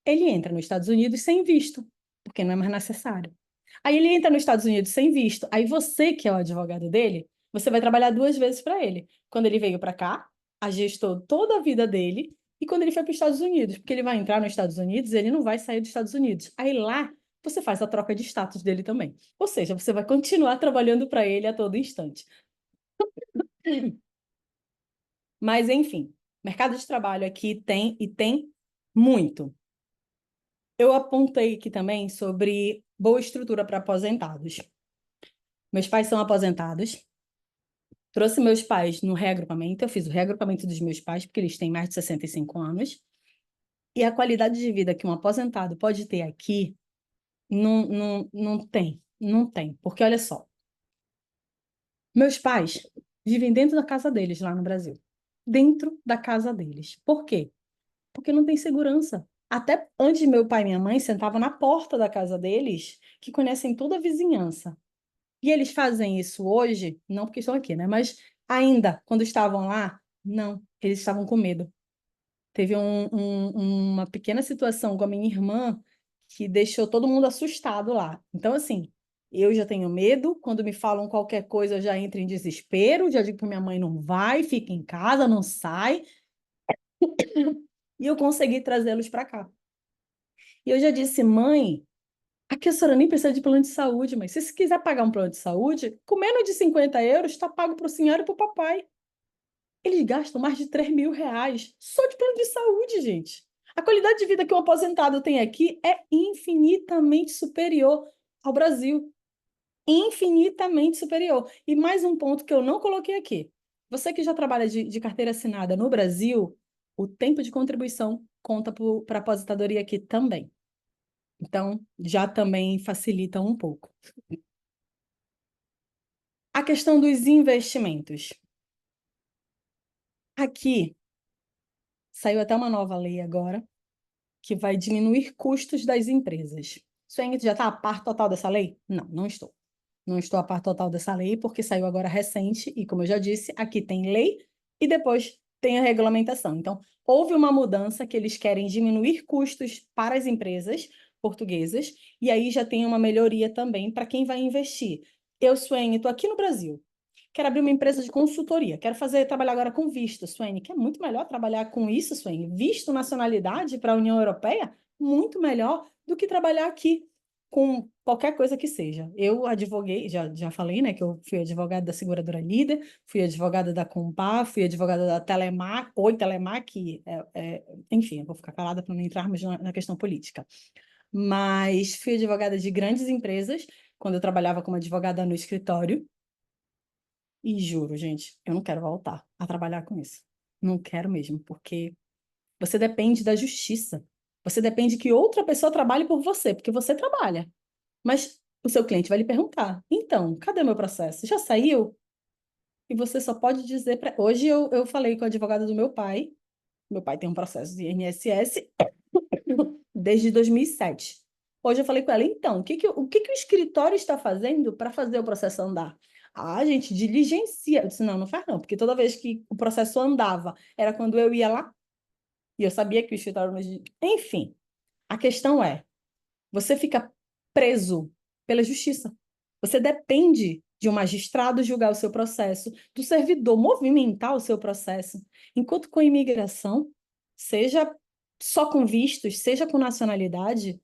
ele entra nos Estados Unidos sem visto, porque não é mais necessário. Aí ele entra nos Estados Unidos sem visto. Aí você, que é o advogado dele, você vai trabalhar 2 vezes para ele. Quando ele veio para cá, agestou toda a vida dele, e quando ele foi para os Estados Unidos, porque ele vai entrar nos Estados Unidos, ele não vai sair dos Estados Unidos. Aí lá, você faz a troca de status dele também. Ou seja, você vai continuar trabalhando para ele a todo instante. Mas, enfim, mercado de trabalho aqui tem e tem muito. Eu apontei aqui também sobre boa estrutura para aposentados. Meus pais são aposentados. Trouxe meus pais no reagrupamento. Eu fiz o reagrupamento dos meus pais, porque eles têm mais de 65 anos. E a qualidade de vida que um aposentado pode ter aqui, não tem. Não tem. Porque, olha só, meus pais vivem dentro da casa deles, lá no Brasil. Dentro da casa deles. Por quê? Porque não tem segurança. Até antes meu pai e minha mãe sentavam na porta da casa deles, que conhecem toda a vizinhança. E eles fazem isso hoje, não porque estão aqui, né? Mas ainda, quando estavam lá, não, eles estavam com medo. Teve uma pequena situação com a minha irmã que deixou todo mundo assustado lá. Então, assim, eu já tenho medo, quando me falam qualquer coisa, eu já entro em desespero, já digo para minha mãe, não vai, fica em casa, não sai. E eu consegui trazê-los para cá. E eu já disse, mãe, aqui a senhora nem precisa de plano de saúde, mas se você quiser pagar um plano de saúde, com menos de 50 euros, está pago para o senhor e para o papai. Eles gastam mais de 3.000 reais só de plano de saúde, gente. A qualidade de vida que um aposentado tem aqui é infinitamente superior ao Brasil. Infinitamente superior. E mais um ponto que eu não coloquei aqui. Você que já trabalha de carteira assinada no Brasil, o tempo de contribuição conta para a aposentadoria aqui também. Então, já também facilita um pouco. A questão dos investimentos. Aqui, saiu até uma nova lei agora, que vai diminuir custos das empresas. Suene, já está a par total dessa lei? Não, não estou. não estou a par total dessa lei, porque saiu agora recente, e como eu já disse, aqui tem lei e depois tem a regulamentação. Então, houve uma mudança que eles querem diminuir custos para as empresas portuguesas, e aí já tem uma melhoria também para quem vai investir. Eu, Suene, estou aqui no Brasil, quero abrir uma empresa de consultoria, quero trabalhar agora com visto, Suene, que é muito melhor trabalhar com isso, Suene, visto nacionalidade para a União Europeia, muito melhor do que trabalhar aqui com qualquer coisa que seja. Eu advoguei, já falei, né, que eu fui advogada da seguradora Líder, fui advogada da Compar, fui advogada da Telemac, Telemac, enfim, eu vou ficar calada para não entrarmos na questão política. Mas fui advogada de grandes empresas, quando eu trabalhava como advogada no escritório, e juro, gente, eu não quero voltar a trabalhar com isso. Não quero mesmo, porque você depende da justiça. Você depende que outra pessoa trabalhe por você, porque você trabalha. Mas o seu cliente vai lhe perguntar: então, cadê meu processo? Já saiu? E você só pode dizer para. Hoje eu falei com o advogado do meu pai. Meu pai tem um processo de INSS desde 2007. Hoje eu falei com ela: então, o que que o escritório está fazendo para fazer o processo andar? Ah, a gente diligencia. Eu disse: não, não faz não, porque toda vez que o processo andava era quando eu ia lá e eu sabia que o escritório. Enfim, a questão é. Você fica preso pela justiça. Você depende de um magistrado julgar o seu processo, do servidor movimentar o seu processo. Enquanto com imigração, seja só com vistos, seja com nacionalidade,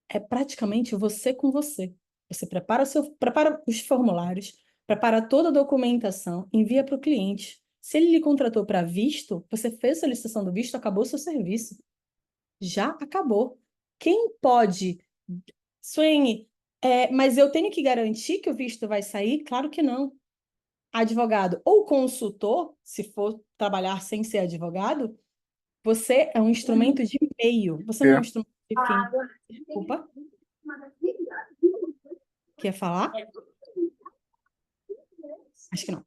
é praticamente você com você. Você prepara os formulários, prepara toda a documentação, envia para o cliente. Se ele lhe contratou para visto, você fez a solicitação do visto, acabou o seu serviço. Já acabou. Quem pode Suene, mas eu tenho que garantir que o visto vai sair? Claro que não. Advogado ou consultor, se for trabalhar sem ser advogado, você é um instrumento de meio. Você não é um instrumento de fim. Desculpa. Quer falar? Acho que não.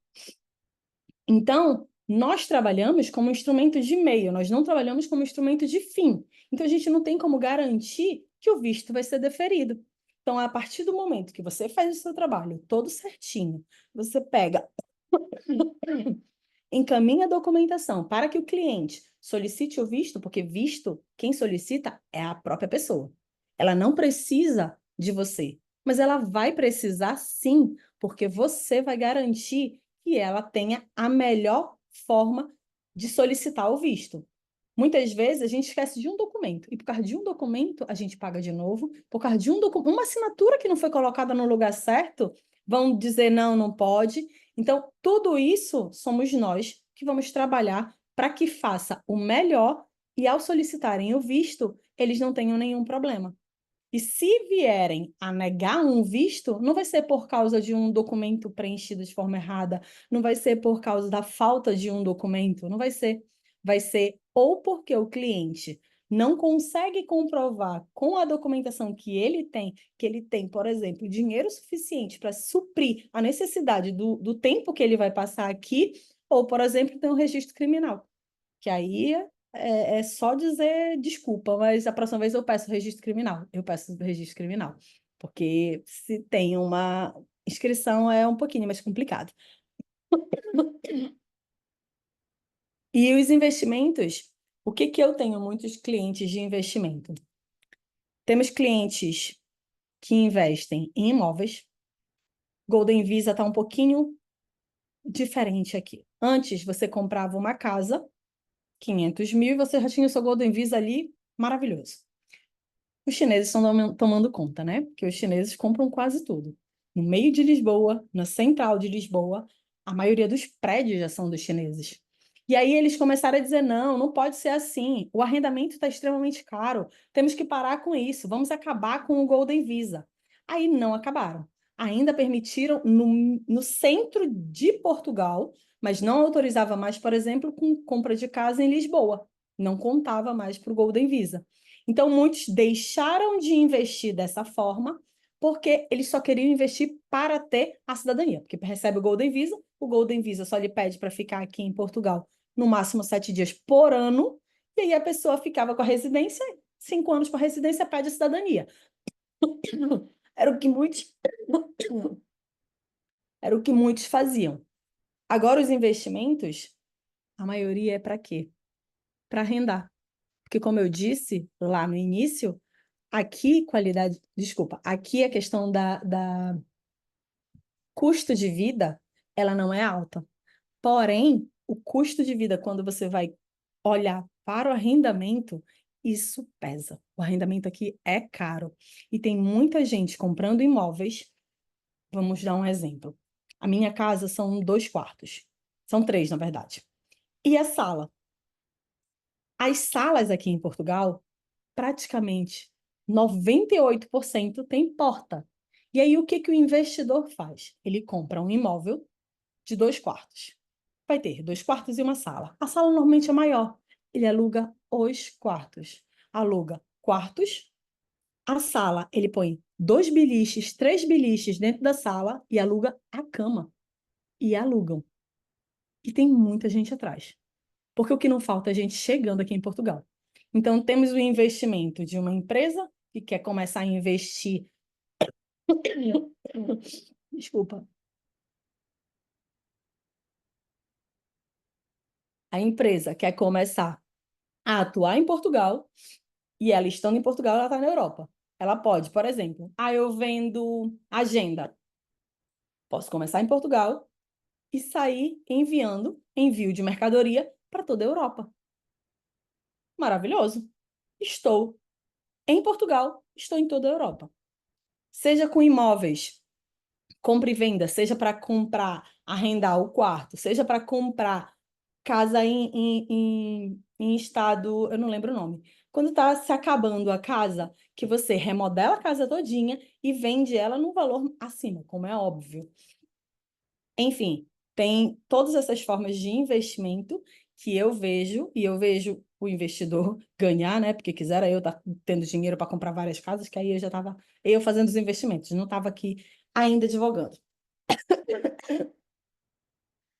Então, nós trabalhamos como instrumento de meio, nós não trabalhamos como instrumento de fim. Então, a gente não tem como garantir que o visto vai ser deferido. Então, a partir do momento que você faz o seu trabalho todo certinho, você pega, encaminha a documentação para que o cliente solicite o visto, porque visto, quem solicita é a própria pessoa. Ela não precisa de você, mas ela vai precisar sim, porque você vai garantir que ela tenha a melhor forma de solicitar o visto. Muitas vezes a gente esquece de um documento, e por causa de um documento a gente paga de novo, por causa de uma assinatura que não foi colocada no lugar certo, vão dizer não, não pode. Então, tudo isso somos nós que vamos trabalhar para que faça o melhor e ao solicitarem o visto, eles não tenham nenhum problema. E se vierem a negar um visto, não vai ser por causa de um documento preenchido de forma errada, não vai ser por causa da falta de um documento, não vai ser. Vai ser ou porque o cliente não consegue comprovar com a documentação que ele tem, por exemplo, dinheiro suficiente para suprir a necessidade do tempo que ele vai passar aqui, ou, por exemplo, tem um registro criminal, que aí é só dizer desculpa, mas a próxima vez eu peço registro criminal. Eu peço registro criminal. Porque se tem uma inscrição é um pouquinho mais complicado. E os investimentos, o que eu tenho muitos clientes de investimento? Temos clientes que investem em imóveis. Golden Visa está um pouquinho diferente aqui. Antes, você comprava uma casa, 500 mil, e você já tinha o seu Golden Visa ali, maravilhoso. Os chineses estão tomando conta, né? Porque os chineses compram quase tudo. No meio de Lisboa, na central de Lisboa, a maioria dos prédios já são dos chineses. E aí eles começaram a dizer: não, não pode ser assim. O arrendamento está extremamente caro. Temos que parar com isso. Vamos acabar com o Golden Visa. Aí não acabaram. Ainda permitiram no centro de Portugal, mas não autorizava mais, por exemplo, com compra de casa em Lisboa. Não contava mais para o Golden Visa. Então, muitos deixaram de investir dessa forma porque eles só queriam investir para ter a cidadania, porque recebe o Golden Visa só lhe pede para ficar aqui em Portugal no máximo 7 dias por ano, e aí a pessoa ficava com a residência, 5 anos com a residência, pede a cidadania. Era o que muitos Era o que muitos faziam. Agora, os investimentos, a maioria é para quê? Para arrendar. Porque, como eu disse lá no início, aqui a questão da custo de vida, ela não é alta. Porém, o custo de vida, quando você vai olhar para o arrendamento, isso pesa. O arrendamento aqui é caro. E tem muita gente comprando imóveis. Vamos dar um exemplo. A minha casa são 2 quartos. São 3, na verdade. E a sala? As salas aqui em Portugal, praticamente 98% tem porta. E aí, o que que o investidor faz? Ele compra um imóvel de 2 quartos. Vai ter 2 quartos e uma sala. A sala normalmente é maior. Ele aluga os quartos. Aluga quartos. A sala, ele põe 2 biliches, 3 biliches dentro da sala e aluga a cama. E alugam. E tem muita gente atrás. Porque o que não falta é gente chegando aqui em Portugal. Então, temos o investimento de uma empresa que quer começar a investir. Desculpa. A empresa quer começar a atuar em Portugal e ela estando em Portugal, ela está na Europa. Ela pode, por exemplo, eu vendo agenda. Posso começar em Portugal e sair enviando envio de mercadoria para toda a Europa. Maravilhoso. Estou em Portugal, estou em toda a Europa. Seja com imóveis, compra e venda, seja para comprar, arrendar o quarto, seja para comprar casa em estado, eu não lembro o nome. Quando está se acabando a casa, que você remodela a casa todinha e vende ela num valor acima, como é óbvio. Enfim, tem todas essas formas de investimento que eu vejo, e eu vejo o investidor ganhar, né? Porque quisera eu estar tendo dinheiro para comprar várias casas, que aí eu já estava eu fazendo os investimentos, não estava aqui ainda advogando.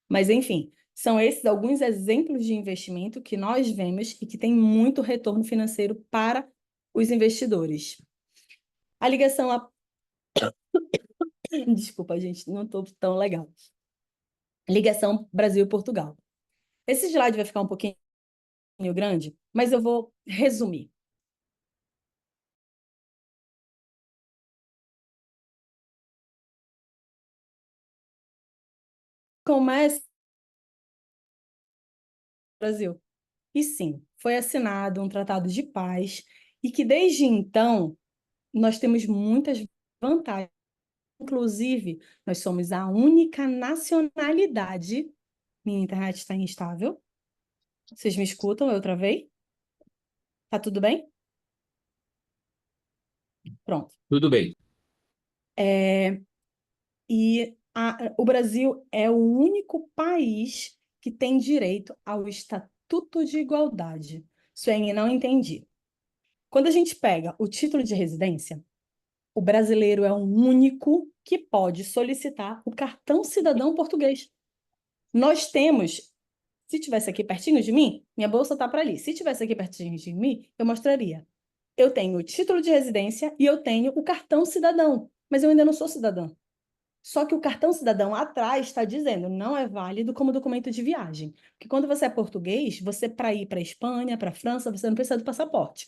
Mas, enfim, são esses alguns exemplos de investimento que nós vemos e que tem muito retorno financeiro para os investidores. A ligação a... Desculpa, gente, não estou tão legal. Ligação Brasil e Portugal. Esse slide vai ficar um pouquinho grande, mas eu vou resumir. Começa o Brasil. E sim, foi assinado um tratado de paz e que desde então nós temos muitas vantagens. Inclusive, nós somos a única nacionalidade. Minha internet está instável. Vocês me escutam? Eu travei? Tá tudo bem? Pronto. Tudo bem. O Brasil é o único país que tem direito ao Estatuto de Igualdade. Suene, não entendi. Quando a gente pega o título de residência, o brasileiro é o único que pode solicitar o cartão cidadão português. Nós temos, se tivesse aqui pertinho de mim, minha bolsa está para ali. Se tivesse aqui pertinho de mim, eu mostraria. Eu tenho o título de residência e eu tenho o cartão cidadão, mas eu ainda não sou cidadã. Só que o cartão cidadão atrás está dizendo não é válido como documento de viagem. Porque quando você é português, você para ir para a Espanha, para a França, você não precisa do passaporte.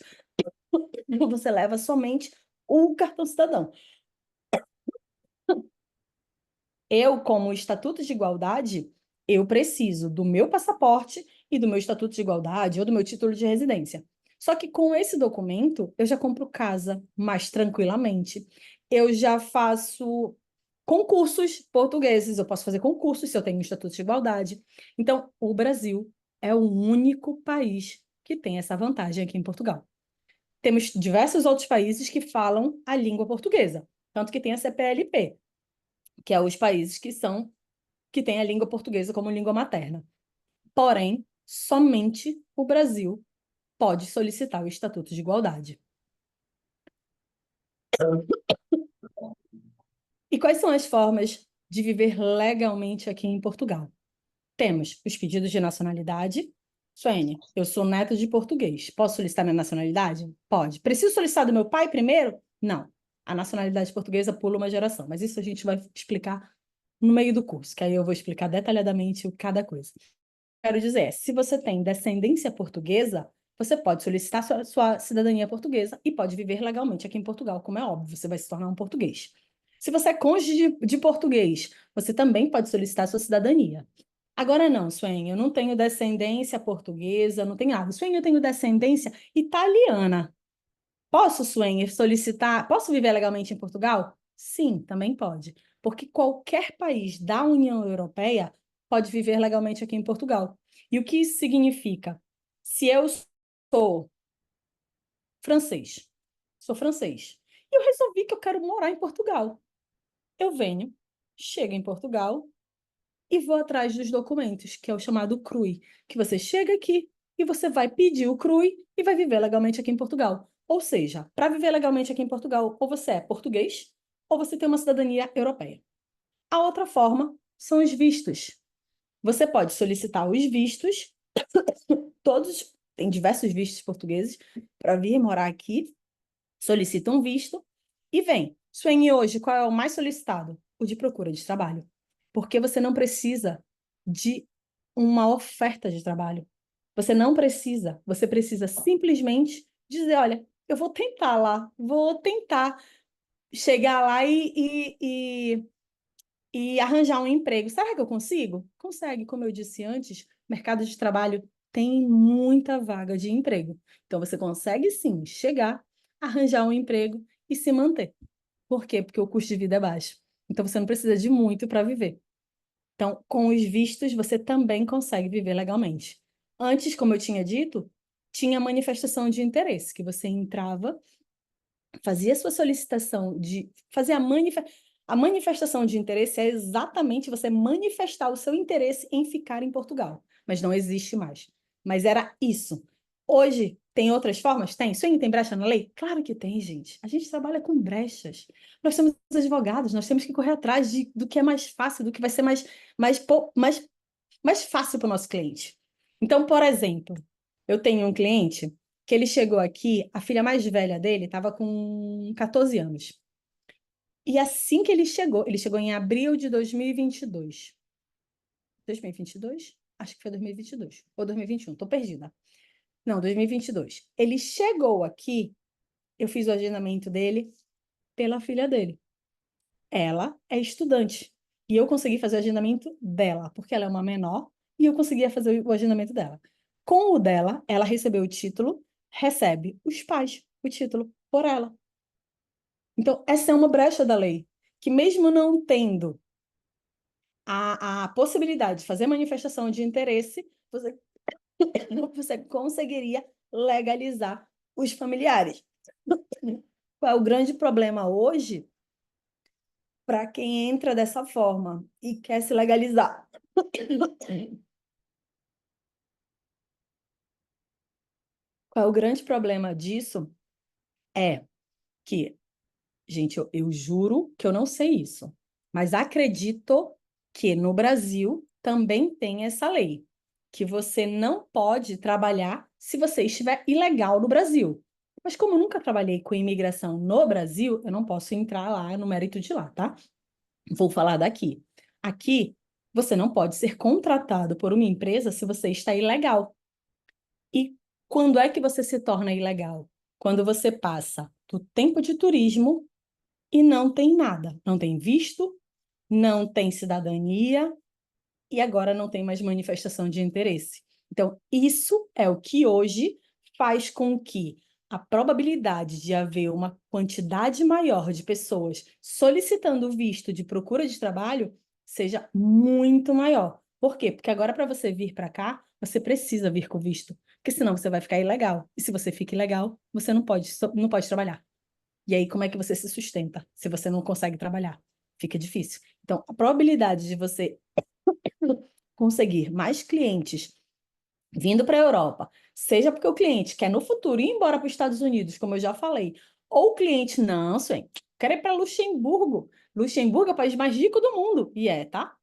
Você leva somente o cartão cidadão. Eu, como Estatuto de Igualdade, eu preciso do meu passaporte e do meu Estatuto de Igualdade ou do meu título de residência. Só que com esse documento, eu já compro casa mais tranquilamente. Eu já faço concursos portugueses, eu posso fazer concursos se eu tenho um Estatuto de Igualdade. Então, o Brasil é o único país que tem essa vantagem aqui em Portugal. Temos diversos outros países que falam a língua portuguesa, tanto que tem a CPLP, que é os países que têm a língua portuguesa como língua materna. Porém, somente o Brasil pode solicitar o Estatuto de Igualdade. E quais são as formas de viver legalmente aqui em Portugal? Temos os pedidos de nacionalidade. Suene, eu sou neto de português. Posso solicitar minha nacionalidade? Pode. Preciso solicitar do meu pai primeiro? Não. A nacionalidade portuguesa pula uma geração, mas isso a gente vai explicar no meio do curso, que aí eu vou explicar detalhadamente cada coisa. Quero dizer, se você tem descendência portuguesa, você pode solicitar sua cidadania portuguesa e pode viver legalmente aqui em Portugal, como é óbvio, você vai se tornar um português. Se você é cônjuge de português, você também pode solicitar sua cidadania. Agora não, Suene, eu não tenho descendência portuguesa, não tenho nada. Suene, eu tenho descendência italiana. Posso, Suene, solicitar? Posso viver legalmente em Portugal? Sim, também pode. Porque qualquer país da União Europeia pode viver legalmente aqui em Portugal. E o que isso significa? Se eu sou sou francês, e eu resolvi que eu quero morar em Portugal, eu venho, chego em Portugal e vou atrás dos documentos, que é o chamado CRUI, que você chega aqui e você vai pedir o CRUI e vai viver legalmente aqui em Portugal. Ou seja, para viver legalmente aqui em Portugal, ou você é português, ou você tem uma cidadania europeia. A outra forma são os vistos. Você pode solicitar os vistos, todos, tem diversos vistos portugueses, para vir morar aqui, solicita um visto e vem. Suene, hoje, qual é o mais solicitado? O de procura de trabalho. Porque você não precisa de uma oferta de trabalho. Você não precisa. Você precisa simplesmente dizer, olha, eu vou tentar lá, vou tentar chegar lá e arranjar um emprego. Será que eu consigo? Consegue, como eu disse antes, mercado de trabalho tem muita vaga de emprego. Então, você consegue sim chegar, arranjar um emprego e se manter. Por quê? Porque o custo de vida é baixo. Então, você não precisa de muito para viver. Então, com os vistos, você também consegue viver legalmente. Antes, como eu tinha dito, tinha manifestação de interesse, que você entrava, fazia sua solicitação de fazer a manifestação de interesse é exatamente você manifestar o seu interesse em ficar em Portugal, mas não existe mais. Mas era isso. Hoje tem outras formas? Tem. Isso aí tem brecha na lei? Claro que tem, gente. A gente trabalha com brechas. Nós somos advogados, nós temos que correr atrás do que é mais fácil, do que vai ser mais fácil para o nosso cliente. Então, por exemplo, eu tenho um cliente que ele chegou aqui, a filha mais velha dele estava com 14 anos. E assim que ele chegou em abril de 2022. 2022? Acho que foi 2022. Ou 2021, estou perdida. Não, 2022. Ele chegou aqui, eu fiz o agendamento dele pela filha dele. Ela é estudante. E eu consegui fazer o agendamento dela, porque ela é uma menor, e eu conseguia fazer o agendamento dela. Com o dela, ela recebeu o título, recebe os pais o título por ela. Então, essa é uma brecha da lei, que mesmo não tendo a possibilidade de fazer manifestação de interesse, você conseguiria legalizar os familiares. Qual é o grande problema hoje para quem entra dessa forma e quer se legalizar? Qual é o grande problema disso? É que, gente, eu juro que eu não sei isso, mas acredito que no Brasil também tem essa lei, que você não pode trabalhar se você estiver ilegal no Brasil. Mas como eu nunca trabalhei com imigração no Brasil, eu não posso entrar lá no mérito de lá, tá? Vou falar daqui. Aqui, você não pode ser contratado por uma empresa se você está ilegal. E quando é que você se torna ilegal? Quando você passa do tempo de turismo e não tem nada. Não tem visto, não tem cidadania e agora não tem mais manifestação de interesse. Então, isso é o que hoje faz com que a probabilidade de haver uma quantidade maior de pessoas solicitando visto de procura de trabalho seja muito maior. Por quê? Porque agora, para você vir para cá, você precisa vir com visto, porque senão você vai ficar ilegal. E se você fica ilegal, você não pode trabalhar. E aí, como é que você se sustenta se você não consegue trabalhar? Fica difícil. Então, a probabilidade de você conseguir mais clientes vindo para a Europa, seja porque o cliente quer no futuro ir embora para os Estados Unidos, como eu já falei, ou o cliente, não, senhor, quer ir para Luxemburgo. Luxemburgo é o país mais rico do mundo. E é, tá?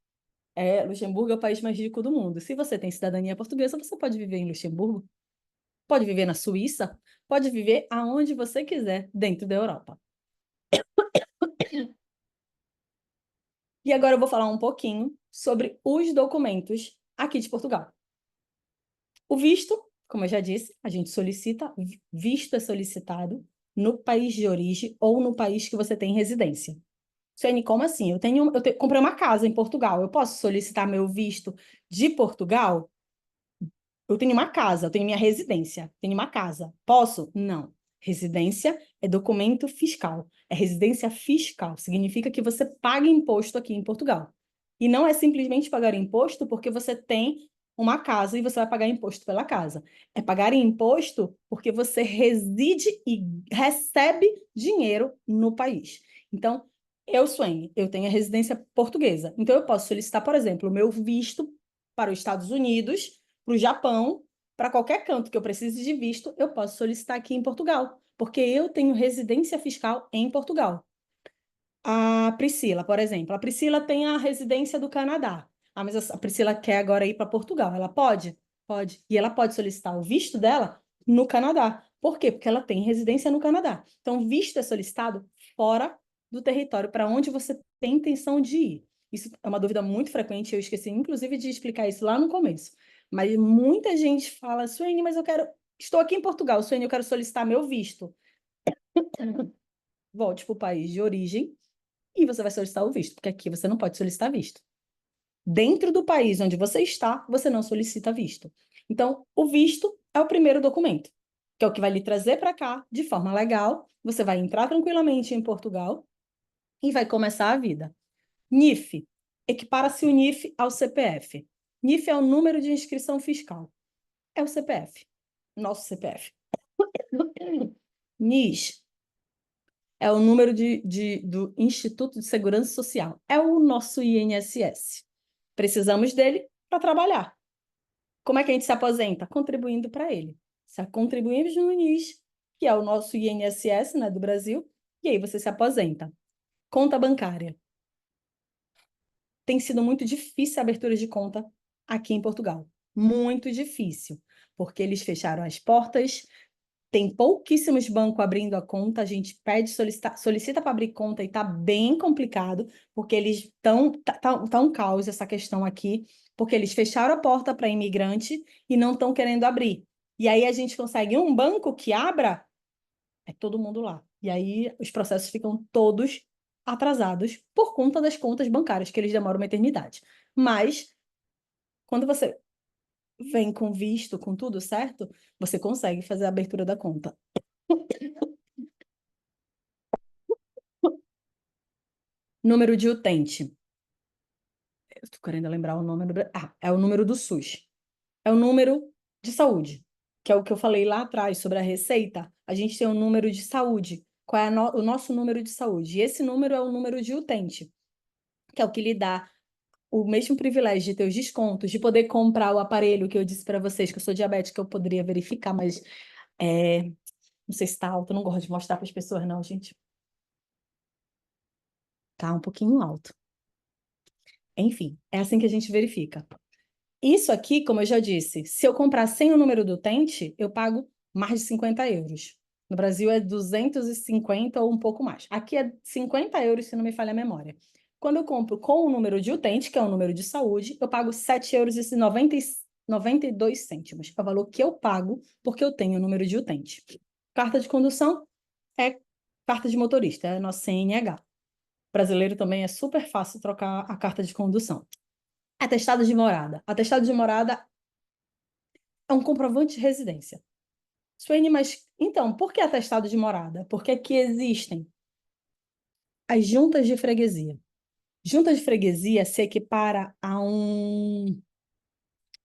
Luxemburgo é o país mais rico do mundo. Se você tem cidadania portuguesa, você pode viver em Luxemburgo, pode viver na Suíça, pode viver aonde você quiser dentro da Europa. E agora eu vou falar um pouquinho sobre os documentos aqui de Portugal. O visto, como eu já disse, a gente solicita, visto é solicitado no país de origem ou no país que você tem residência. Suene, como assim? Comprei uma casa em Portugal, eu posso solicitar meu visto de Portugal? Eu tenho uma casa, eu tenho minha residência, tenho uma casa. Posso? Não. Residência é documento fiscal. É residência fiscal. Significa que você paga imposto aqui em Portugal. E não é simplesmente pagar imposto porque você tem uma casa e você vai pagar imposto pela casa. É pagar imposto porque você reside e recebe dinheiro no país. Então, eu, Suene, eu tenho a residência portuguesa. Então, eu posso solicitar, por exemplo, o meu visto para os Estados Unidos, para o Japão, para qualquer canto que eu precise de visto, eu posso solicitar aqui em Portugal, porque eu tenho residência fiscal em Portugal. A Priscila, por exemplo, a Priscila tem a residência do Canadá. Ah, mas a Priscila quer agora ir para Portugal. Ela pode? Pode. E ela pode solicitar o visto dela no Canadá. Por quê? Porque ela tem residência no Canadá. Então, visto é solicitado fora do território para onde você tem intenção de ir. Isso é uma dúvida muito frequente, eu esqueci, inclusive, de explicar isso lá no começo. Mas muita gente fala, Suene, mas estou aqui em Portugal, Suene, eu quero solicitar meu visto. Volte para o país de origem e você vai solicitar o visto, porque aqui você não pode solicitar visto. Dentro do país onde você está, você não solicita visto. Então, o visto é o primeiro documento, que é o que vai lhe trazer para cá de forma legal. Você vai entrar tranquilamente em Portugal e vai começar a vida. NIF. Equipara-se o NIF ao CPF. NIF é o número de inscrição fiscal. É o CPF. Nosso CPF. NIS é o número do Instituto de Segurança Social. É o nosso INSS. Precisamos dele para trabalhar. Como é que a gente se aposenta? Contribuindo para ele. Se contribuímos no NIS, que é o nosso INSS, né, do Brasil, e aí você se aposenta. Conta bancária. Tem sido muito difícil a abertura de conta aqui em Portugal. Muito difícil, porque eles fecharam as portas, tem pouquíssimos bancos abrindo a conta, a gente solicita para abrir conta e está bem complicado, porque eles estão tá um caos essa questão aqui, porque eles fecharam a porta para imigrante e não estão querendo abrir. E aí a gente consegue um banco que abra, é todo mundo lá. E aí os processos ficam todos atrasados por conta das contas bancárias, que eles demoram uma eternidade. Mas, quando você vem com visto, com tudo certo, você consegue fazer a abertura da conta. Número de utente. Eu estou querendo lembrar o nome do... é o número do SUS. É o número de saúde, que é o que eu falei lá atrás sobre a receita. A gente tem um número de saúde. Qual é o nosso número de saúde? E esse número é o número de utente, que é o que lhe dá o mesmo privilégio de ter os descontos, de poder comprar o aparelho que eu disse para vocês, que eu sou diabética, eu poderia verificar, mas não sei se está alto, eu não gosto de mostrar para as pessoas, não, gente. Tá um pouquinho alto. Enfim, é assim que a gente verifica. Isso aqui, como eu já disse, se eu comprar sem o número do utente, eu pago mais de 50 euros. No Brasil é 250 ou um pouco mais. Aqui é 50 euros, se não me falha a memória. Quando eu compro com o número de utente, que é o número de saúde, eu pago 7,92 euros. É o valor que eu pago porque eu tenho o número de utente. Carta de condução é carta de motorista, é nosso CNH. Brasileiro também é super fácil trocar a carta de condução. Atestado de morada. Atestado de morada é um comprovante de residência. Suene, mas então, por que atestado de morada? Porque aqui existem as juntas de freguesia. Junta de freguesia se equipara a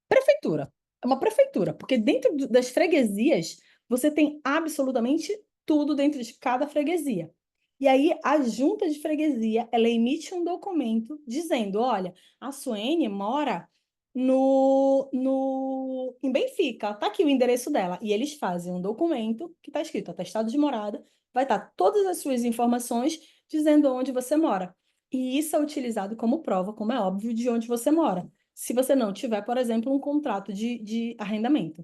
prefeitura. É uma prefeitura, porque dentro das freguesias você tem absolutamente tudo dentro de cada freguesia. E aí a junta de freguesia, ela emite um documento dizendo, olha, a Suene mora em Benfica, tá aqui o endereço dela. E eles fazem um documento que está escrito atestado de morada, vai estar todas as suas informações dizendo onde você mora. E isso é utilizado como prova, como é óbvio, de onde você mora. Se você não tiver, por exemplo, um contrato de arrendamento.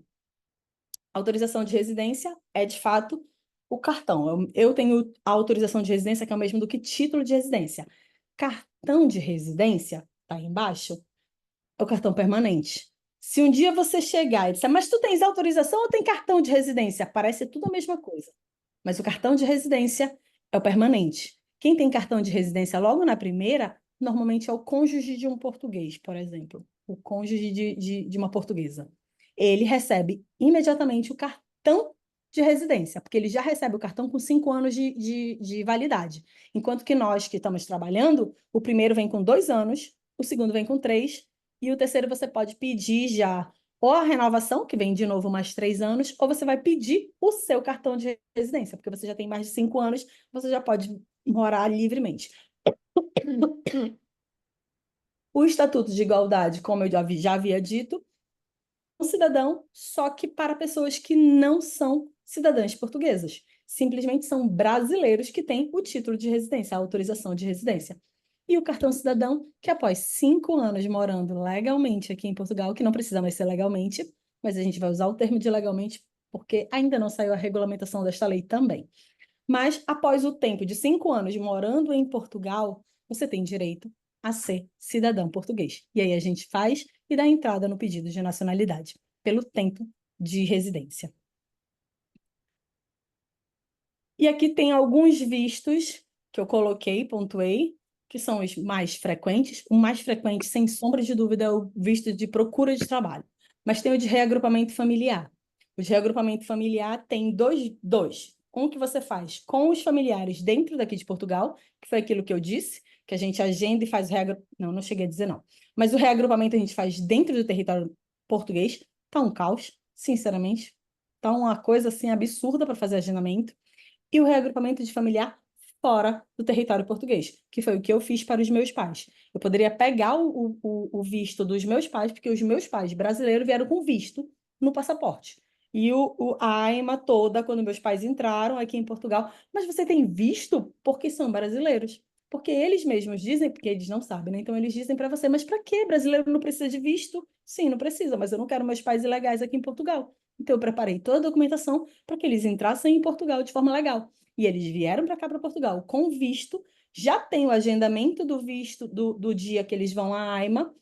Autorização de residência é, de fato, o cartão. Eu tenho a autorização de residência, que é o mesmo do que título de residência. cartão de residência, tá aí embaixo, é o cartão permanente. Se um dia você chegar e disser, mas tu tens autorização ou tem cartão de residência? Parece tudo a mesma coisa. Mas o cartão de residência é o permanente. Quem tem cartão de residência logo na primeira, normalmente é o cônjuge de um português, por exemplo. O cônjuge de uma portuguesa. Ele recebe imediatamente o cartão de residência, porque ele já recebe o cartão com 5 anos de validade. Enquanto que nós que estamos trabalhando, o primeiro vem com 2 anos, o segundo vem com 3, e o terceiro você pode pedir já ou a renovação, que vem de novo mais 3 anos, ou você vai pedir o seu cartão de residência, porque você já tem mais de 5 anos, você já pode morar livremente. O Estatuto de Igualdade, como eu já havia dito, é um cidadão, só que para pessoas que não são cidadãs portuguesas. Simplesmente são brasileiros que têm o título de residência, a autorização de residência. E o cartão cidadão, que após 5 anos morando legalmente aqui em Portugal, que não precisa mais ser legalmente, mas a gente vai usar o termo de legalmente porque ainda não saiu a regulamentação desta lei também. Mas após o tempo de 5 anos morando em Portugal, você tem direito a ser cidadão português. E aí a gente faz e dá entrada no pedido de nacionalidade, pelo tempo de residência. E aqui tem alguns vistos que eu coloquei, pontuei, que são os mais frequentes. O mais frequente, sem sombra de dúvida, é o visto de procura de trabalho. Mas tem o de reagrupamento familiar. O de reagrupamento familiar tem dois. Um que você faz com os familiares dentro daqui de Portugal, que foi aquilo que eu disse, que a gente agenda e faz o reagrupamento. Não cheguei a dizer não. Mas o reagrupamento a gente faz dentro do território português. Tá um caos, sinceramente. Tá uma coisa assim absurda para fazer agendamento. E o reagrupamento de familiar fora do território português, que foi o que eu fiz para os meus pais. Eu poderia pegar o visto dos meus pais, porque os meus pais brasileiros vieram com visto no passaporte. E a AIMA toda, quando meus pais entraram aqui em Portugal, mas você tem visto porque são brasileiros. Porque eles mesmos dizem, porque eles não sabem, né? Então eles dizem para você, mas para quê? Brasileiro não precisa de visto? Sim, não precisa, mas eu não quero meus pais ilegais aqui em Portugal. Então eu preparei toda a documentação para que eles entrassem em Portugal de forma legal. E eles vieram para cá, para Portugal, com visto, já tem o agendamento do visto do dia que eles vão à AIMA,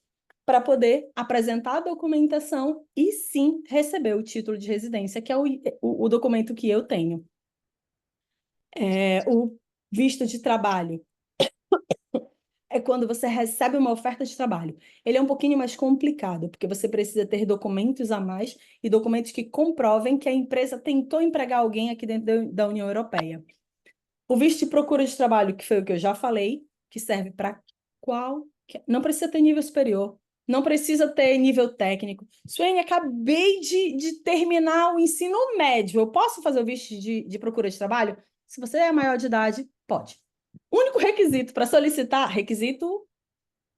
para poder apresentar a documentação e sim receber o título de residência, que é o documento que eu tenho. O visto de trabalho é quando você recebe uma oferta de trabalho. Ele é um pouquinho mais complicado, porque você precisa ter documentos a mais e documentos que comprovem que a empresa tentou empregar alguém aqui dentro da União Europeia. O visto de procura de trabalho, que foi o que eu já falei, que serve para qualquer... Não precisa ter nível superior, não precisa ter nível técnico. Suene, acabei de terminar o ensino médio. Eu posso fazer o visto de procura de trabalho? Se você é maior de idade, pode. O único requisito para solicitar, requisito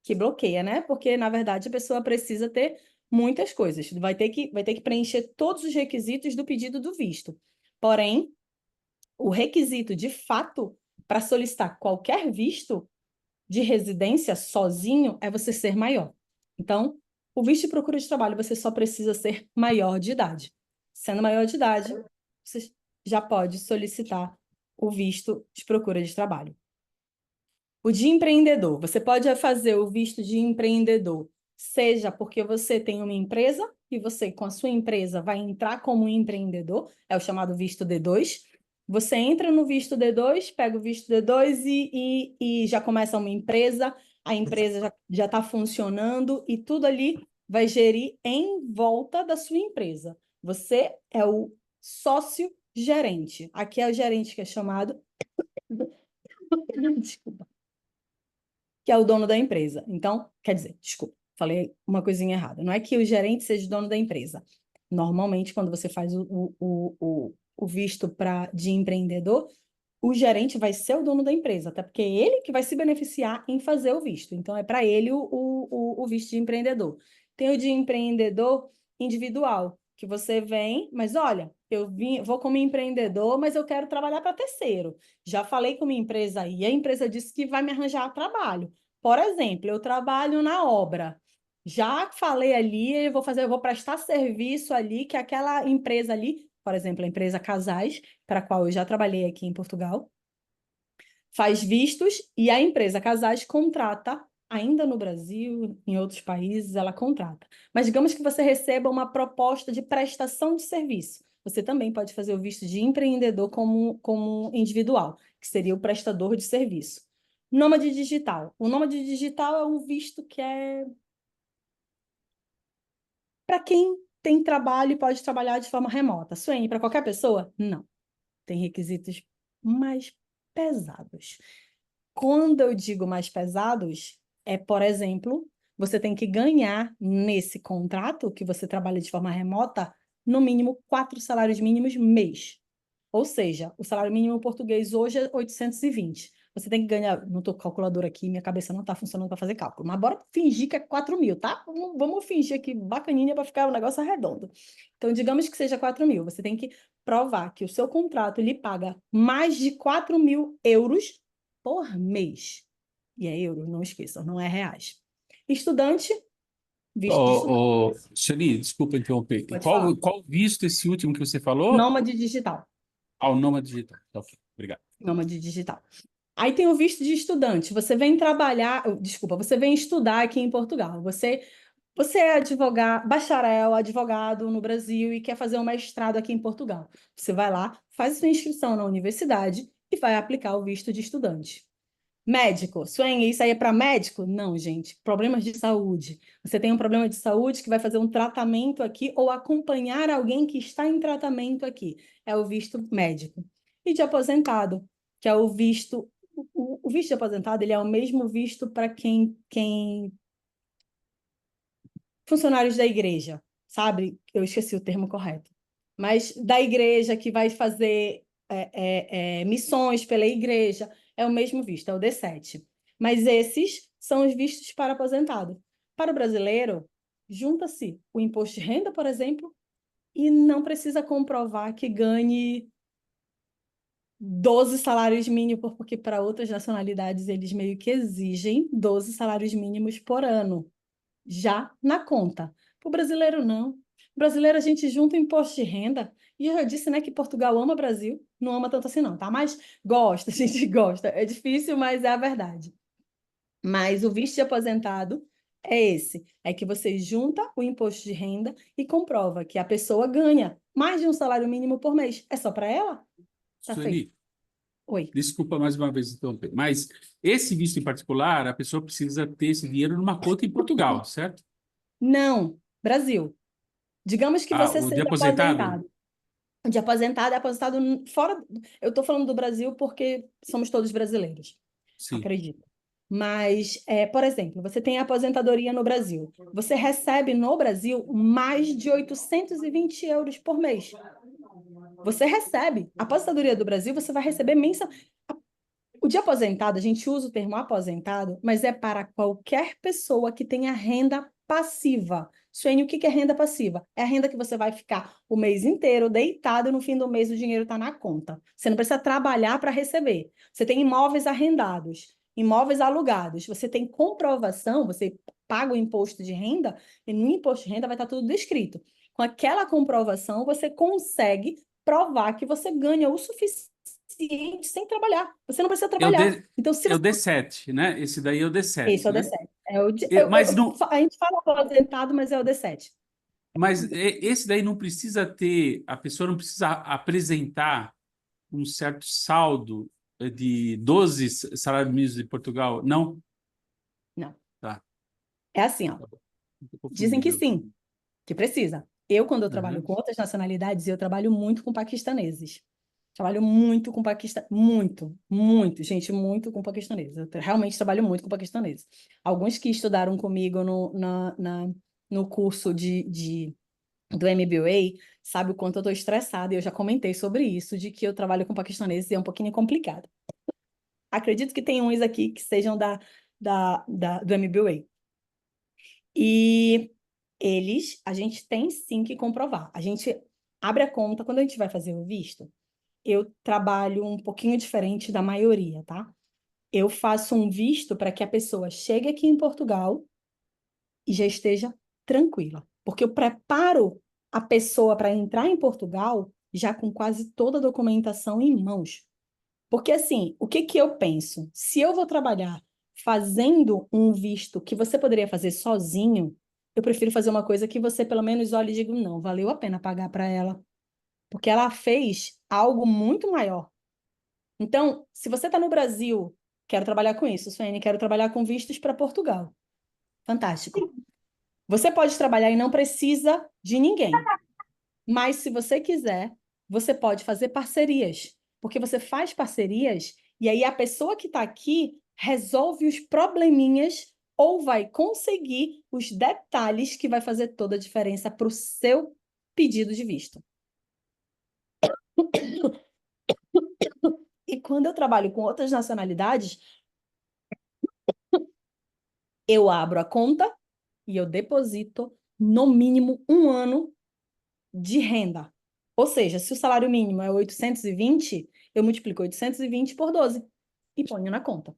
que bloqueia, né? Porque, na verdade, a pessoa precisa ter muitas coisas. Vai ter que preencher todos os requisitos do pedido do visto. Porém, o requisito de fato para solicitar qualquer visto de residência sozinho é você ser maior. Então, o visto de procura de trabalho, você só precisa ser maior de idade. Sendo maior de idade, você já pode solicitar o visto de procura de trabalho. O de empreendedor, você pode fazer o visto de empreendedor, seja porque você tem uma empresa e você, com a sua empresa, vai entrar como empreendedor, é o chamado visto D2. Você entra no visto D2, pega o visto D2 e já começa uma empresa, a empresa já está funcionando e tudo ali vai gerir em volta da sua empresa. Você é o sócio gerente. Aqui é o gerente que é chamado... Desculpa. Que é o dono da empresa. Então, quer dizer, desculpa, falei uma coisinha errada. Não é que o gerente seja o dono da empresa. Normalmente, quando você faz o visto de empreendedor, o gerente vai ser o dono da empresa, até porque é ele que vai se beneficiar em fazer o visto. Então, é para ele o visto de empreendedor. Tem o de empreendedor individual, que você vem, mas olha, vou como empreendedor, mas eu quero trabalhar para terceiro. Já falei com uma empresa aí, a empresa disse que vai me arranjar trabalho. Por exemplo, eu trabalho na obra. Já falei ali, eu vou prestar serviço ali, que aquela empresa ali, por exemplo, a empresa Casais, para a qual eu já trabalhei aqui em Portugal, faz vistos e a empresa Casais contrata, ainda no Brasil, em outros países, ela contrata. Mas digamos que você receba uma proposta de prestação de serviço. Você também pode fazer o visto de empreendedor como individual, que seria o prestador de serviço. Nômade digital. O nômade digital é um visto que é para quem tem trabalho e pode trabalhar de forma remota. Suene, para qualquer pessoa? Não. Tem requisitos mais pesados. Quando eu digo mais pesados, é, por exemplo, você tem que ganhar nesse contrato que você trabalha de forma remota, no mínimo 4 salários mínimos mês. Ou seja, o salário mínimo português hoje é 820. Você tem que ganhar, não estou calculadora aqui, minha cabeça não está funcionando para fazer cálculo, mas bora fingir que é 4.000, tá? Vamos fingir aqui bacaninha para ficar um negócio redondo. Então, digamos que seja 4.000. Você tem que provar que o seu contrato lhe paga mais de 4.000 euros por mês. E é euro, não esqueçam, não é reais. Estudante, visto de estudante, Sueli, desculpa interromper. pode falar. Qual visto esse último que você falou? Nômade digital. Ah, o nômade digital. Tá, ok, obrigado. Nômade digital. Aí tem o visto de estudante. Você vem trabalhar, desculpa, você vem estudar aqui em Portugal. Você é advogado, bacharel, advogado no Brasil e quer fazer um mestrado aqui em Portugal. Você vai lá, faz sua inscrição na universidade e vai aplicar o visto de estudante. Médico, Suene, isso aí é para médico? Não, gente. Problemas de saúde. Você tem um problema de saúde que vai fazer um tratamento aqui ou acompanhar alguém que está em tratamento aqui. É o visto médico. E de aposentado, que é o visto. O visto de aposentado, ele é o mesmo visto para quem funcionários da igreja, sabe? Eu esqueci o termo correto. Mas da igreja que vai fazer missões pela igreja, é o mesmo visto, é o D7. Mas esses são os vistos para aposentado. Para o brasileiro, junta-se o imposto de renda, por exemplo, e não precisa comprovar que ganhe 12 salários mínimos, porque para outras nacionalidades eles meio que exigem 12 salários mínimos por ano já na conta. Para o brasileiro, não. O brasileiro, a gente junta o imposto de renda, e eu já disse, né, que Portugal ama o Brasil, não ama tanto assim não, tá? Mas gosta, a gente gosta. É difícil, mas é a verdade. Mas o visto de aposentado é esse, é que você junta o imposto de renda e comprova que a pessoa ganha mais de um salário mínimo por mês. É só para ela? Tá feito. Sueli, Oi. desculpa mais uma vez interromper, mas esse visto em particular, a pessoa precisa ter esse dinheiro numa conta em Portugal, certo? Não, Brasil. Digamos que Ah, você o de seja aposentado? aposentado. De aposentado é aposentado fora. Eu estou falando do Brasil porque somos todos brasileiros, Sim. acredito. Mas, por exemplo, você tem a aposentadoria no Brasil. Você recebe no Brasil mais de 820 euros por mês. Você recebe. A aposentadoria do Brasil, você vai receber mensal. O de aposentado, a gente usa o termo aposentado, mas é para qualquer pessoa que tenha renda passiva. Suene, o que é renda passiva? É a renda que você vai ficar o mês inteiro deitado e no fim do mês o dinheiro está na conta. Você não precisa trabalhar para receber. Você tem imóveis arrendados, imóveis alugados. Você tem comprovação, você paga o imposto de renda e no imposto de renda vai estar tudo descrito. Com aquela comprovação, você consegue provar que você ganha o suficiente sem trabalhar. Você não precisa É o, trabalhar. D, Então, se é o você... D7, né? Esse daí é o Esse D7, é o né? D7. Mas, não, A gente fala aposentado, mas é o D7. esse daí não precisa ter, a pessoa não precisa apresentar um certo saldo de 12 salários mínimos de Portugal, não? Não. Tá, É assim, ó. tá bom. Não tô Dizem que confundindo. sim, que precisa. Eu, quando eu trabalho Aham. com outras nacionalidades, eu trabalho muito com paquistaneses. Trabalho muito com paquistaneses. Muito, muito, gente, muito com paquistaneses. Realmente trabalho muito com paquistaneses. Alguns que estudaram comigo no curso do MBA, sabe o quanto eu estou estressada, e eu já comentei sobre isso, de que eu trabalho com paquistaneses e é um pouquinho complicado. Acredito que tem uns aqui que sejam do MBA. E a gente tem sim que comprovar. A gente abre a conta, quando a gente vai fazer o visto, eu trabalho um pouquinho diferente da maioria, tá? Eu faço um visto para que a pessoa chegue aqui em Portugal e já esteja tranquila. Porque eu preparo a pessoa para entrar em Portugal já com quase toda a documentação em mãos. Porque, assim, o que eu penso? Se eu vou trabalhar fazendo um visto que você poderia fazer sozinho, eu prefiro fazer uma coisa que você, pelo menos, olhe e diga, não, valeu a pena pagar para ela. Porque ela fez algo muito maior. Então, se você está no Brasil, quero trabalhar com isso, Suene, quero trabalhar com vistos para Portugal. Fantástico. Você pode trabalhar e não precisa de ninguém. Mas, se você quiser, você pode fazer parcerias. Porque você faz parcerias e aí a pessoa que está aqui resolve os probleminhas ou vai conseguir os detalhes que vai fazer toda a diferença para o seu pedido de visto. E quando eu trabalho com outras nacionalidades, eu abro a conta e eu deposito no mínimo 1 ano de renda. Ou seja, se o salário mínimo é 820, eu multiplico 820 por 12 e ponho na conta.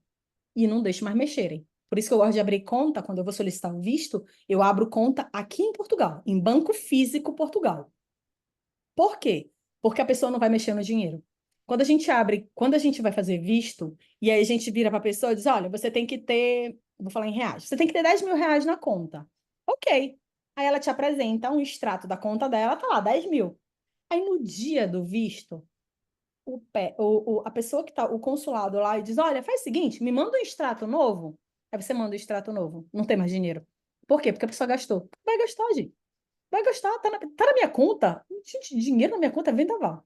E não deixo mais mexerem. Por isso que eu gosto de abrir conta, quando eu vou solicitar um visto, eu abro conta aqui em Portugal, em Banco Físico Portugal. Por quê? Porque a pessoa não vai mexer no dinheiro. Quando a gente vai fazer visto, e aí a gente vira para a pessoa e diz, olha, você tem que ter, vou falar em reais, você tem que ter 10 mil reais na conta. Ok. Aí ela te apresenta um extrato da conta dela, tá lá, 10 mil. Aí no dia do visto, a pessoa que tá, o consulado lá, e diz, olha, faz o seguinte, me manda um extrato novo. Aí você manda um extrato novo, não tem mais dinheiro. Por quê? Porque a pessoa gastou. Vai gastar, gente. Vai gastar, tá na minha conta. Gente, dinheiro na minha conta é vendaval.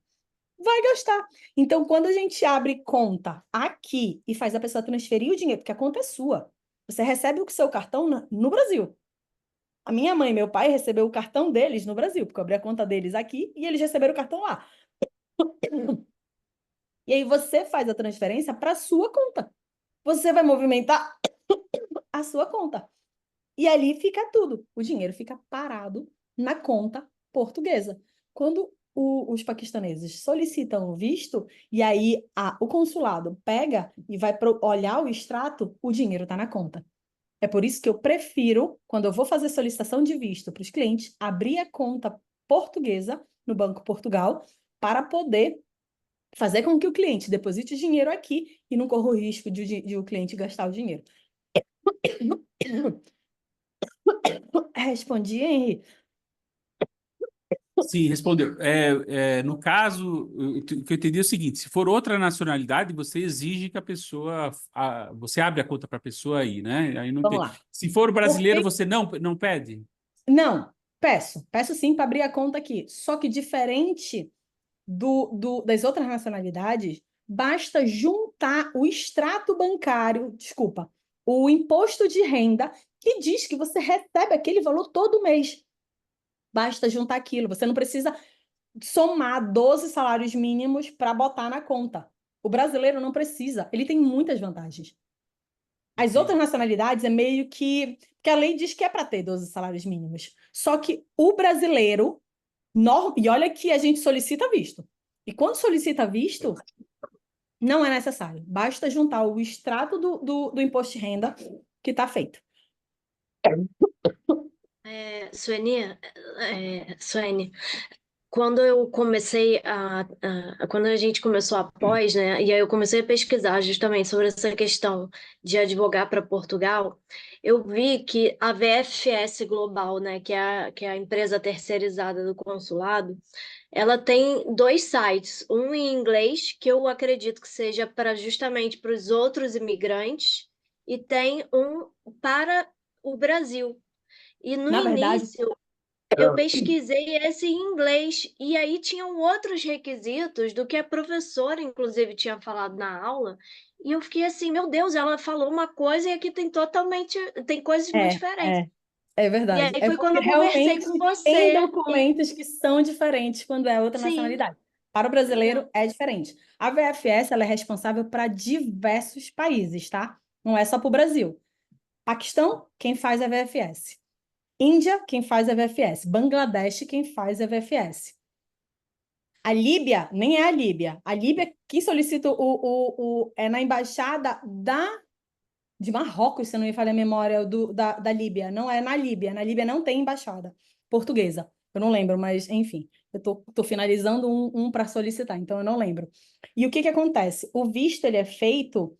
Vai gastar. Então, quando a gente abre conta aqui e faz a pessoa transferir o dinheiro, porque a conta é sua, você recebe o seu cartão no Brasil. A minha mãe e meu pai receberam o cartão deles no Brasil, porque eu abri a conta deles aqui e eles receberam o cartão lá. E aí você faz a transferência para a sua conta. Você vai movimentar a sua conta. E ali fica tudo. O dinheiro fica parado na conta portuguesa. Quando os paquistaneses solicitam o visto, e aí o consulado pega e vai olhar o extrato, o dinheiro está na conta. É por isso que eu prefiro, quando eu vou fazer solicitação de visto para os clientes, abrir a conta portuguesa no Banco Portugal para poder fazer com que o cliente deposite dinheiro aqui e não corra o risco de o cliente gastar o dinheiro. Respondi, Henri? Sim, respondeu. No caso, o que eu entendi é o seguinte: se for outra nacionalidade, você exige que a pessoa, você abre a conta para a pessoa aí, né? Aí não Vamos tem. lá. Se for brasileiro, Porque... você não pede? Não, peço sim para abrir a conta aqui. Só que diferente das outras nacionalidades, basta juntar o extrato bancário, desculpa, o imposto de renda, que diz que você recebe aquele valor todo mês. Basta juntar aquilo. Você não precisa somar 12 salários mínimos para botar na conta. O brasileiro não precisa. Ele tem muitas vantagens. As outras nacionalidades é meio que... Porque a lei diz que é para ter 12 salários mínimos. Só que o brasileiro... E olha que a gente solicita visto. E quando solicita visto, não é necessário. Basta juntar o extrato do imposto de renda que está feito. Suene, quando eu comecei quando a gente começou a pós, né, e aí eu comecei a pesquisar justamente sobre essa questão de advogar para Portugal, eu vi que a VFS Global, né, que é a empresa terceirizada do consulado, ela tem 2 sites, um em inglês, que eu acredito que seja justamente para os outros imigrantes, e tem um para o Brasil. E no Na verdade, início eu pesquisei esse em inglês, e aí tinham outros requisitos do que a professora, inclusive, tinha falado na aula, e eu fiquei assim, meu Deus, ela falou uma coisa e aqui tem coisas muito diferentes. é E verdade. aí É foi quando porque eu conversei realmente com tem você, documentos que são diferentes quando é outra sim, nacionalidade. Para o brasileiro é diferente. A VFS ela é responsável para diversos países, tá? Não é só para o Brasil. Paquistão, quem faz é a VFS. Índia, quem faz é a VFS. Bangladesh, quem faz é a VFS. A Líbia, nem é a Líbia. A Líbia, quem solicita é na embaixada de Marrocos, se não me falha a memória, da Líbia. Não é na Líbia. Na Líbia não tem embaixada portuguesa. Eu não lembro, mas enfim, eu tô finalizando um para solicitar, então eu não lembro. E o que que acontece? O visto, ele é feito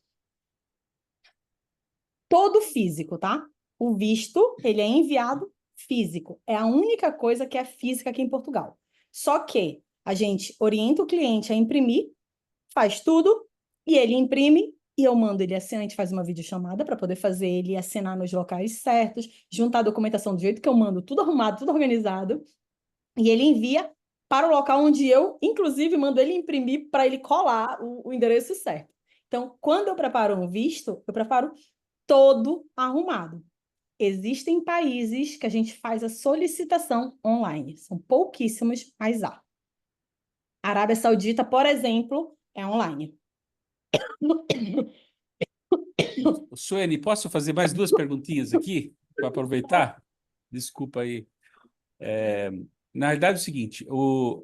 todo físico, tá? O visto, ele é enviado físico. É a única coisa que é física aqui em Portugal. Só que a gente orienta o cliente a imprimir, faz tudo, e ele imprime, e eu mando ele assinar, a gente faz uma videochamada para poder fazer ele assinar nos locais certos, juntar a documentação do jeito que eu mando, tudo arrumado, tudo organizado, e ele envia para o local onde eu, inclusive, mando ele imprimir para ele colar o endereço certo. Então, quando eu preparo um visto, eu preparo todo arrumado. Existem países que a gente faz a solicitação online. São pouquíssimos, mas há. A Arábia Saudita, por exemplo, é online. Suene, posso fazer mais duas perguntinhas aqui para aproveitar? Desculpa aí. Na verdade é o seguinte,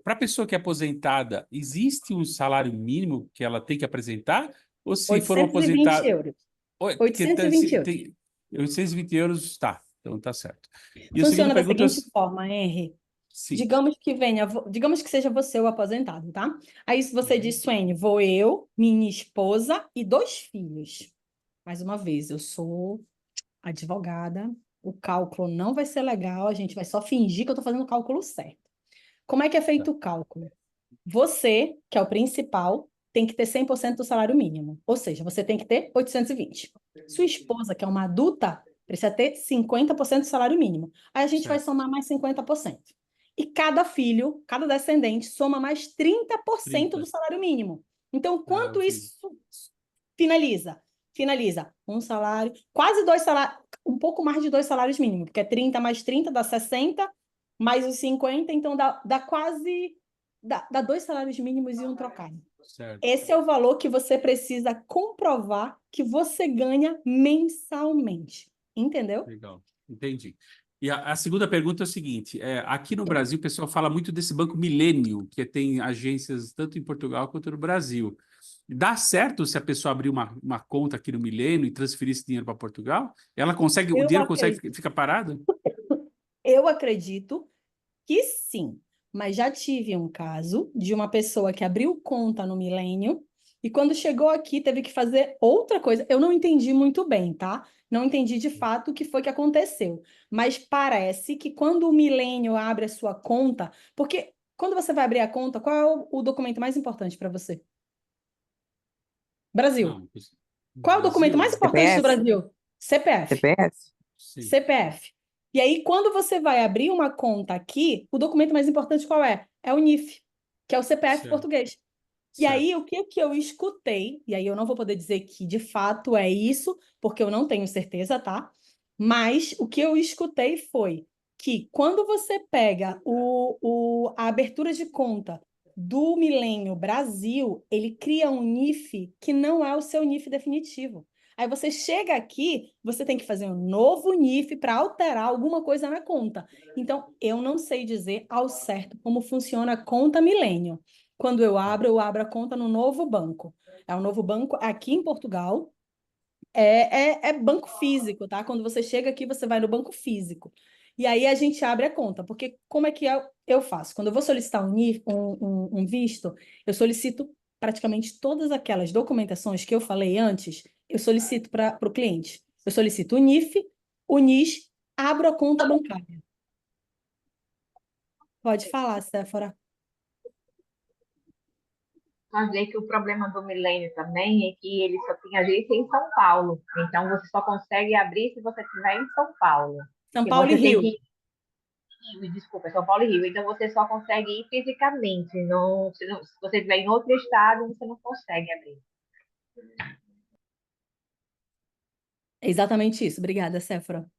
para a pessoa que é aposentada, existe um salário mínimo que ela tem que apresentar? Ou se for um 820 aposentado... euros. Oi, porque 820 euros. tem 820 euros, tá, então tá certo. E a segunda Funciona da pergunta é... seguinte forma, Henry. Sim. Digamos que seja você o aposentado, tá? Aí se você diz, Suene, vou eu, minha esposa e 2 filhos. Mais uma vez, eu sou advogada, o cálculo não vai ser legal, a gente vai só fingir que eu estou fazendo o cálculo certo. Como é que é Tá. feito o cálculo? Você, que é o principal, tem que ter 100% do salário mínimo, ou seja, você tem que ter 820. Sua esposa, que é uma adulta, precisa ter 50% do salário mínimo. Aí a gente vai Certo. somar mais 50%. E cada filho, cada descendente, soma mais 30% 30. do salário mínimo. Então, Ah, quanto isso finaliza? Finaliza um salário, quase 2 salários, um pouco mais de 2 salários mínimos, porque é 30 mais 30 dá 60, mais os 50, então dá quase, dá 2 salários mínimos e um trocado. certo. Esse é o valor que você precisa comprovar que você ganha mensalmente. Entendeu? Legal, entendi. E a segunda pergunta é o seguinte: aqui no Brasil o pessoal fala muito desse Banco Milênio, que tem agências tanto em Portugal quanto no Brasil. Dá certo se a pessoa abrir uma conta aqui no Milênio e transferir esse dinheiro para Portugal? Ela consegue, o Eu dinheiro consegue acredito, ficar parado? eu acredito que sim, mas já tive um caso de uma pessoa que abriu conta no Milênio e quando chegou aqui teve que fazer outra coisa. Eu não entendi muito bem, tá? Não entendi de fato o que foi que aconteceu, mas parece que quando o Milênio abre a sua conta, porque quando você vai abrir a conta, qual é o documento mais importante para você? Brasil. Não, Qual é o documento mais Brasil, importante do CPF? Brasil? CPF. CPF? sim, CPF. E aí, quando você vai abrir uma conta aqui, o documento mais importante qual é? É o NIF, que é o CPF certo, português. E certo. aí, o que eu escutei, e aí eu não vou poder dizer que de fato é isso, porque eu não tenho certeza, tá? Mas o que eu escutei foi que quando você pega a abertura de conta do Milênio Brasil, ele cria um NIF que não é o seu NIF definitivo. Aí você chega aqui, você tem que fazer um novo NIF para alterar alguma coisa na conta. Então, eu não sei dizer ao certo como funciona a conta Milênio. Quando eu abro a conta no novo banco. É um novo banco aqui em Portugal. É banco físico, tá? Quando você chega aqui, você vai no banco físico. E aí a gente abre a conta. Porque como é que eu faço? Quando eu vou solicitar um visto, eu solicito praticamente todas aquelas documentações que eu falei antes, eu solicito para o cliente. Eu solicito o NIF, o NIS, abro a conta bancária. Pode falar, Séfora. Só dizer que o problema do Milênio também é que ele só tem agência em São Paulo. Então, você só consegue abrir se você estiver em São Paulo. São E Paulo e você tem Rio. que desculpa, São Paulo e Rio. Então, você só consegue ir fisicamente. Não, se você estiver em outro estado, você não consegue abrir. É exatamente isso. Obrigada, Séfora.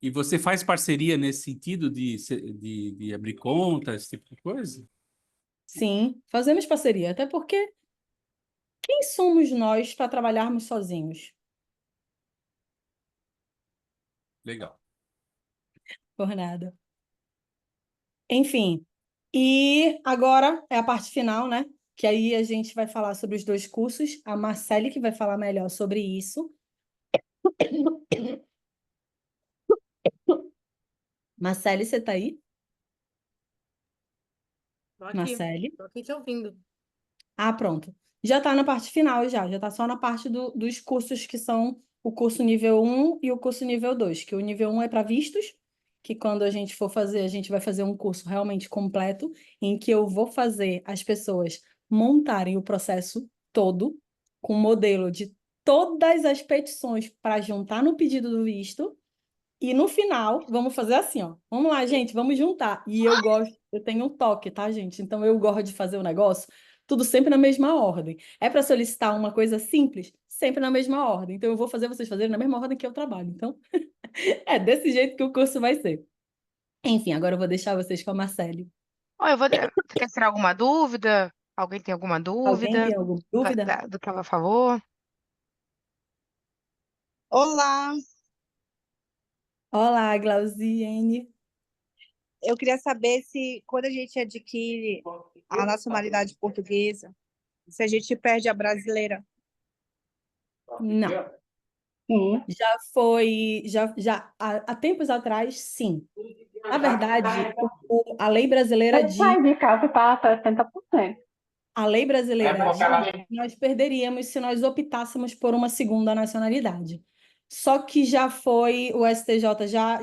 E você faz parceria nesse sentido de abrir conta, esse tipo de coisa? Sim, fazemos parceria. Até porque quem somos nós para trabalharmos sozinhos? Legal. Por nada. Enfim, e agora é a parte final, né? Que aí a gente vai falar sobre os 2 cursos. A Marcele que vai falar melhor sobre isso. Marcele, você tá aí? Tô aqui, Marcele? tô aqui te ouvindo. Ah, pronto. Já está na parte final, já está só na parte dos cursos que são o curso nível 1 e o curso nível 2, que o nível 1 é para vistos, que quando a gente for fazer, a gente vai fazer um curso realmente completo, em que eu vou fazer as pessoas montarem o processo todo, com modelo de todas as petições para juntar no pedido do visto, e no final, vamos fazer assim, ó. Vamos lá, gente, vamos juntar. E eu gosto, eu tenho um toque, tá, gente? Então eu gosto de fazer o negócio tudo sempre na mesma ordem. É para solicitar uma coisa simples, sempre na mesma ordem. Então eu vou fazer vocês fazerem na mesma ordem que eu trabalho. Então é desse jeito que o curso vai ser. Enfim, agora eu vou deixar vocês com a Marcele. Ó, você quer tirar alguma dúvida? Alguém tem alguma Alguém dúvida tem alguma dúvida? do que ela falou? Olá, Olá, Glauziene. eu queria saber se quando a gente adquire a nacionalidade portuguesa, se a gente perde a brasileira. Não. Sim. Já foi, há tempos atrás, sim. Na verdade, a lei brasileira Pode diz sair de casa para 60%. A lei brasileira diz ela- que nós perderíamos se nós optássemos por uma segunda nacionalidade. Só que já foi, o STJ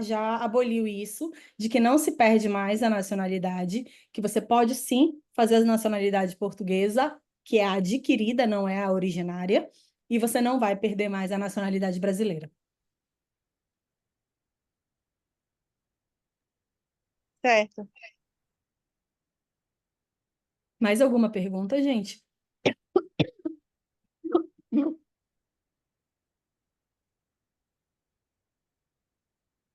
já aboliu isso, de que não se perde mais a nacionalidade, que você pode sim fazer a nacionalidade portuguesa, que é a adquirida, não é a originária, e você não vai perder mais a nacionalidade brasileira. Certo. Mais alguma pergunta, gente?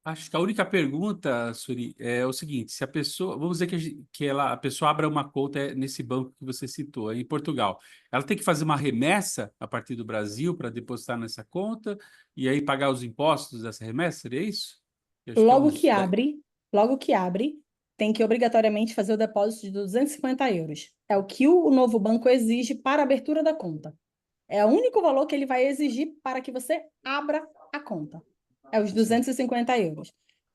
Acho que a única pergunta, Suri, é o seguinte: se a pessoa, vamos dizer que, a pessoa abra uma conta nesse banco que você citou, em Portugal, ela tem que fazer uma remessa a partir do Brasil para depositar nessa conta e aí pagar os impostos dessa remessa? Seria isso? Eu acho que é Logo uns que abre, logo que abre, tem que obrigatoriamente fazer o depósito de 250 euros. É o que o novo banco exige para a abertura da conta. É o único valor que ele vai exigir para que você abra a conta. É os 250 euros.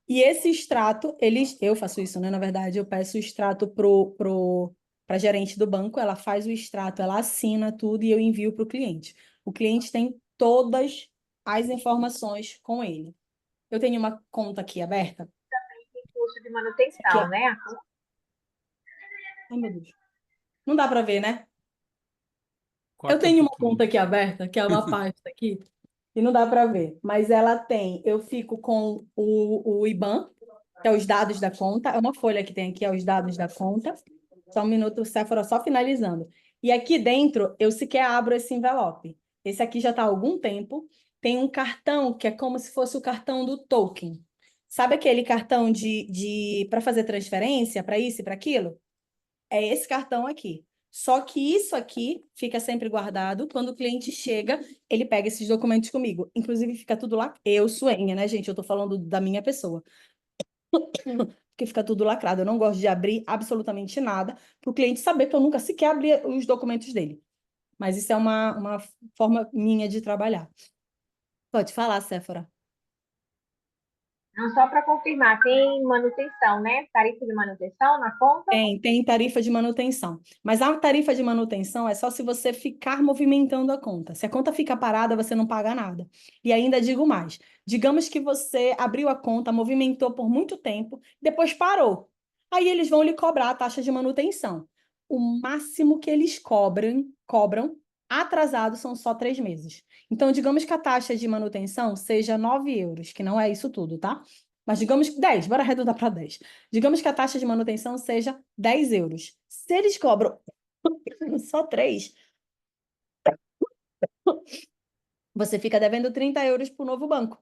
E esse extrato, eu faço isso, né? Na verdade, eu peço o extrato para a gerente do banco, ela faz o extrato, ela assina tudo e eu envio para o cliente. O cliente tem todas as informações com ele. Eu tenho uma conta aqui aberta. Tem curso de Que manutenção, é... né? Ai, meu Deus. Não dá para ver, né? Eu corta um tenho uma pouquinho. conta aqui aberta, que é uma pasta aqui, e não dá para ver. Mas ela tem, eu fico com o IBAN, que é os dados da conta. É uma folha que tem aqui, é os dados da conta. Só um minuto, Sephora, só finalizando. E aqui dentro, eu sequer abro esse envelope. Esse aqui já está há algum tempo. Tem um cartão que é como se fosse o cartão do token. Sabe aquele cartão para fazer transferência, para isso e para aquilo? É esse cartão aqui. Só que isso aqui fica sempre guardado. Quando o cliente chega, ele pega esses documentos comigo. Inclusive, fica tudo lá. Eu, Suênia, né, gente? Eu tô falando da minha pessoa. Porque fica tudo lacrado. Eu não gosto de abrir absolutamente nada para o cliente saber que eu nunca sequer abri os documentos dele. Mas isso é uma forma minha de trabalhar. Pode falar, Séfora. Não, só para confirmar, tem manutenção, né? Tarifa de manutenção na conta? Tem tarifa de manutenção. Mas a tarifa de manutenção é só se você ficar movimentando a conta. Se a conta fica parada, você não paga nada. E ainda digo mais. Digamos que você abriu a conta, movimentou por muito tempo, depois parou. Aí eles vão lhe cobrar a taxa de manutenção. O máximo que eles cobram atrasado são só 3 meses. Então, digamos que a taxa de manutenção seja 9 euros, que não é isso tudo, tá? Mas digamos que 10, bora arredondar para 10. Digamos que a taxa de manutenção seja 10 euros. Se eles cobram só 3, você fica devendo 30 euros para o novo banco.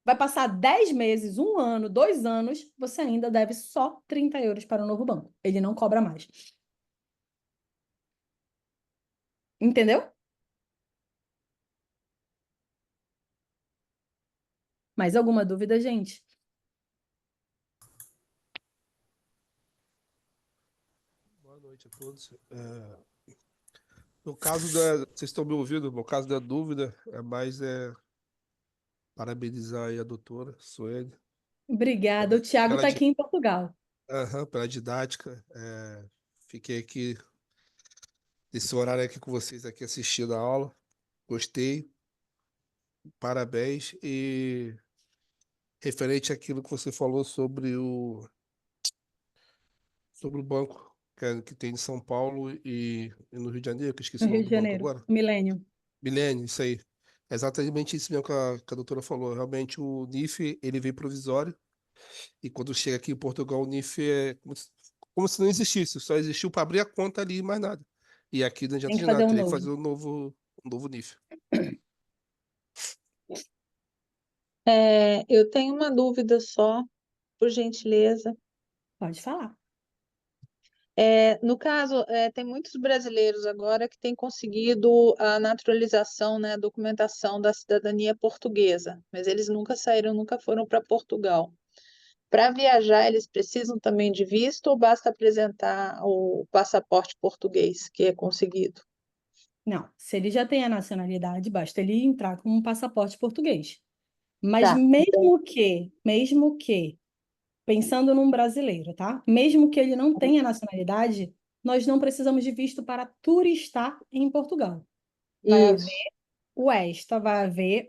Vai passar 10 meses, 1 ano, 2 anos, você ainda deve só 30 euros para o novo banco. Ele não cobra mais. Entendeu? Mais alguma dúvida, gente? Boa noite a todos. No caso da. Vocês estão me ouvindo? No caso da dúvida, é mais parabenizar aí a doutora Suene. Obrigada. O Thiago pela, está di- aqui em Portugal. pela didática. Fiquei aqui, esse horário aqui com vocês aqui assistindo a aula. Gostei, parabéns. E referente àquilo que você falou sobre o banco que tem em São Paulo e no Rio de Janeiro, que eu esqueci No o Rio nome de do banco Janeiro, agora. Milênio. Milênio, isso aí. É exatamente isso mesmo que a doutora falou. Realmente o NIF, ele vem provisório, e quando chega aqui em Portugal, o NIF é como se não existisse, só existiu para abrir a conta ali e mais nada. E aqui não Tem adianta que de fazer nada, um teria que novo. fazer um novo NIF. Eu tenho uma dúvida só, por gentileza. Pode falar. No caso, tem muitos brasileiros agora que têm conseguido a naturalização, né, a documentação da cidadania portuguesa, mas eles nunca saíram, nunca foram para Portugal. Para viajar, eles precisam também de visto ou basta apresentar o passaporte português que é conseguido? Não, se ele já tem a nacionalidade, basta ele entrar com um passaporte português. Mas Tá. mesmo que, pensando num brasileiro, tá? Mesmo que ele não tenha nacionalidade, nós não precisamos de visto para turistar em Portugal. Vai haver Isso. o ESTA, vai haver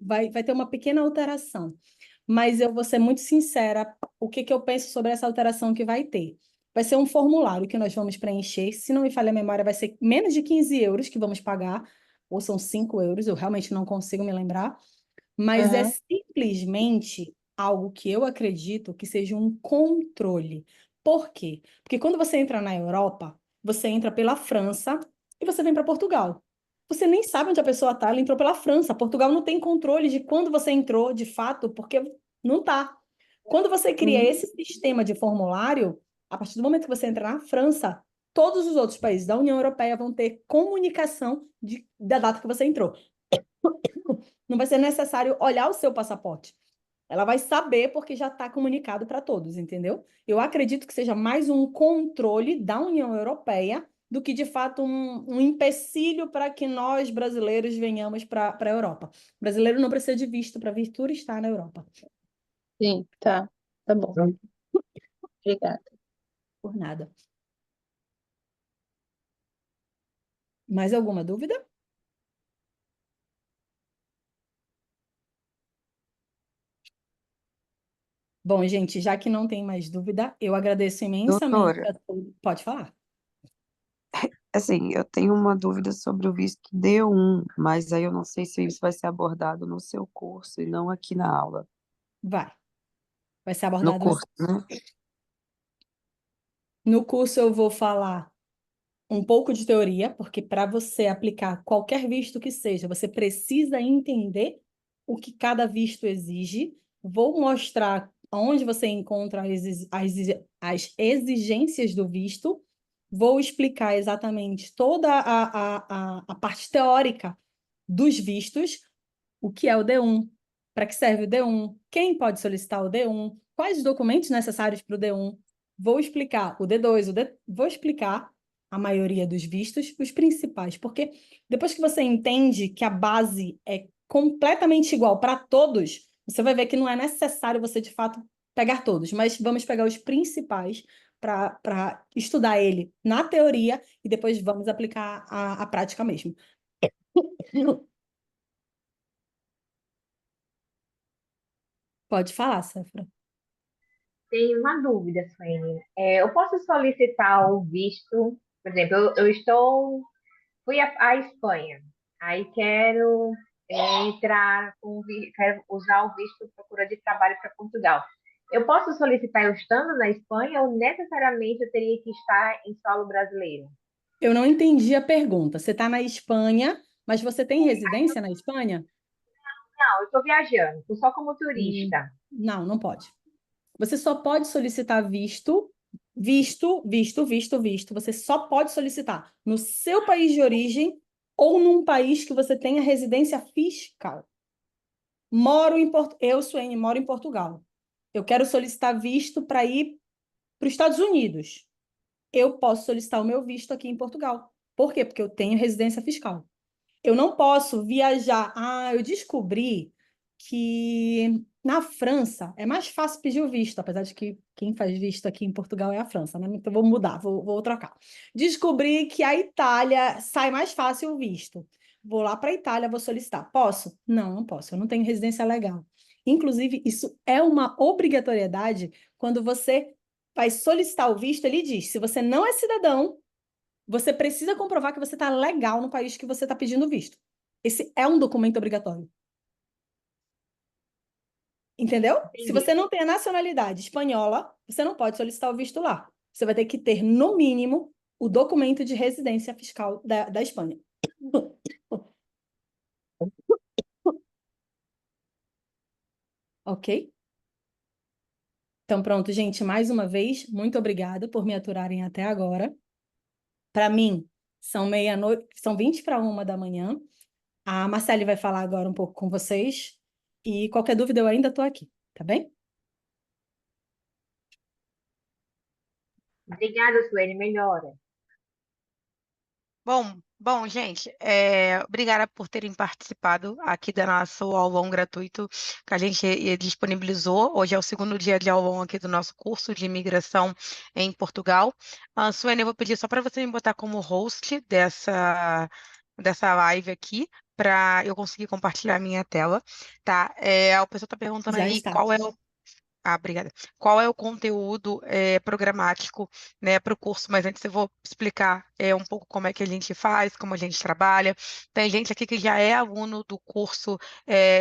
vai ter uma pequena alteração. Mas eu vou ser muito sincera, o que eu penso sobre essa alteração que vai ter? Vai ser um formulário que nós vamos preencher, se não me falha a memória, vai ser menos de 15 euros que vamos pagar, ou são 5 euros, eu realmente não consigo me lembrar, mas é Aham. simplesmente algo que eu acredito que seja um controle. Por quê? Porque quando você entra na Europa, você entra pela França e você vem para Portugal. Você nem sabe onde a pessoa está, ela entrou pela França. Portugal não tem controle de quando você entrou, de fato, porque não está. Quando você cria esse sistema de formulário, a partir do momento que você entra na França, todos os outros países da União Europeia vão ter comunicação da data que você entrou. Não vai ser necessário olhar o seu passaporte. Ela vai saber porque já está comunicado para todos, entendeu? Eu acredito que seja mais um controle da União Europeia do que, de fato, um empecilho para que nós, brasileiros, venhamos para a Europa. O brasileiro não precisa de visto para vir turistar na Europa. Sim, tá. Tá bom. Obrigada. Por nada. Mais alguma dúvida? Bom, gente, já que não tem mais dúvida, eu agradeço imensamente Doutora, a todos. Pode falar. assim, eu tenho uma dúvida sobre o visto D1, mas aí eu não sei se isso vai ser abordado no seu curso e não aqui na aula. Vai ser No abordado curso, né? no curso. Eu vou falar um pouco de teoria, porque para você aplicar qualquer visto que seja, você precisa entender o que cada visto exige. Vou mostrar onde você encontra as exigências do visto. Vou explicar exatamente toda a parte teórica dos vistos, o que é o D1, para que serve o D1, quem pode solicitar o D1, quais os documentos necessários para o D1. Vou explicar o D2, vou explicar a maioria dos vistos, os principais, porque depois que você entende que a base é completamente igual para todos, você vai ver que não é necessário você, de fato, pegar todos, mas vamos pegar os principais para estudar ele na teoria e depois vamos aplicar a prática mesmo. Pode falar, Safra. Tenho uma dúvida, Suene. Eu posso solicitar o visto, por exemplo, fui à Espanha, aí quero quero usar o visto procura de trabalho para Portugal. Eu posso solicitar eu estando na Espanha ou necessariamente eu teria que estar em solo brasileiro? Eu não entendi a pergunta. Você está na Espanha, mas você tem residência na Espanha? Não, eu estou viajando, estou só como Hum, turista. Não, não pode. Você só pode solicitar visto. Você só pode solicitar no seu país de origem ou num país que você tenha residência fiscal. Eu, Suene, moro em Portugal. Eu quero solicitar visto para ir para os Estados Unidos. Eu posso solicitar o meu visto aqui em Portugal. Por quê? Porque eu tenho residência fiscal. Eu não posso viajar. Eu descobri que Na França, é mais fácil pedir o visto, apesar de que quem faz visto aqui em Portugal é a França, né? Então vou mudar, vou trocar. Descobri que a Itália sai mais fácil o visto. Vou lá para a Itália, vou solicitar. Posso? Não, não posso, eu não tenho residência legal. Inclusive, isso é uma obrigatoriedade quando você vai solicitar o visto, ele diz, se você não é cidadão, você precisa comprovar que você está legal no país que você está pedindo visto. Esse é um documento obrigatório. Entendeu? Se Entendi. você não tem a nacionalidade espanhola, você não pode solicitar o visto lá. Você vai ter que ter, no mínimo, o documento de residência fiscal da Espanha. Ok? Então, pronto, gente, mais uma vez, muito obrigada por me aturarem até agora. Para mim, são meia-noite, são 20 para 1 da manhã. A Marcele vai falar agora um pouco com vocês. E qualquer dúvida, eu ainda estou aqui, tá bem? Obrigada, Suene. Melhora. Bom, gente, obrigada por terem participado aqui do nosso aulão gratuito que a gente disponibilizou. Hoje é o segundo dia de aulão aqui do nosso curso de imigração em Portugal. Suene, eu vou pedir só para você me botar como host dessa live aqui, para eu conseguir compartilhar a minha tela, tá? A pessoa está perguntando Já aí está. qual é o obrigada. Qual é o conteúdo programático, né, para o curso? Mas antes eu vou explicar um pouco como é que a gente faz, como a gente trabalha. Tem gente aqui que já é aluno do curso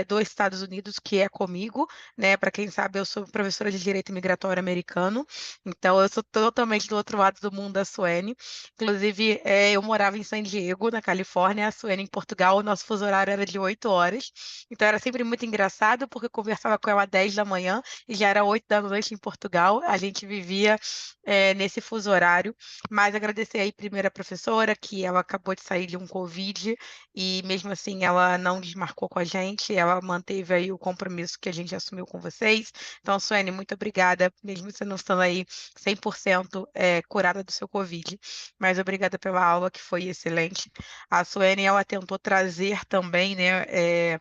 dos Estados Unidos, que é comigo, né? Para quem sabe, eu sou professora de Direito Migratório Americano, então eu sou totalmente do outro lado do mundo da Suene. Inclusive, eu morava em San Diego, na Califórnia, a Suene em Portugal, o nosso fuso horário era de 8 horas. Então era sempre muito engraçado, porque eu conversava com ela às 10 da manhã e já era 8 da noite em Portugal, a gente vivia nesse fuso horário, mas agradecer aí primeiro a professora, que ela acabou de sair de um Covid, e mesmo assim ela não desmarcou com a gente, ela manteve aí o compromisso que a gente assumiu com vocês. Então, Suene, muito obrigada, mesmo você não estando aí 100% curada do seu Covid, mas obrigada pela aula, que foi excelente. A Suene, ela tentou trazer também, né,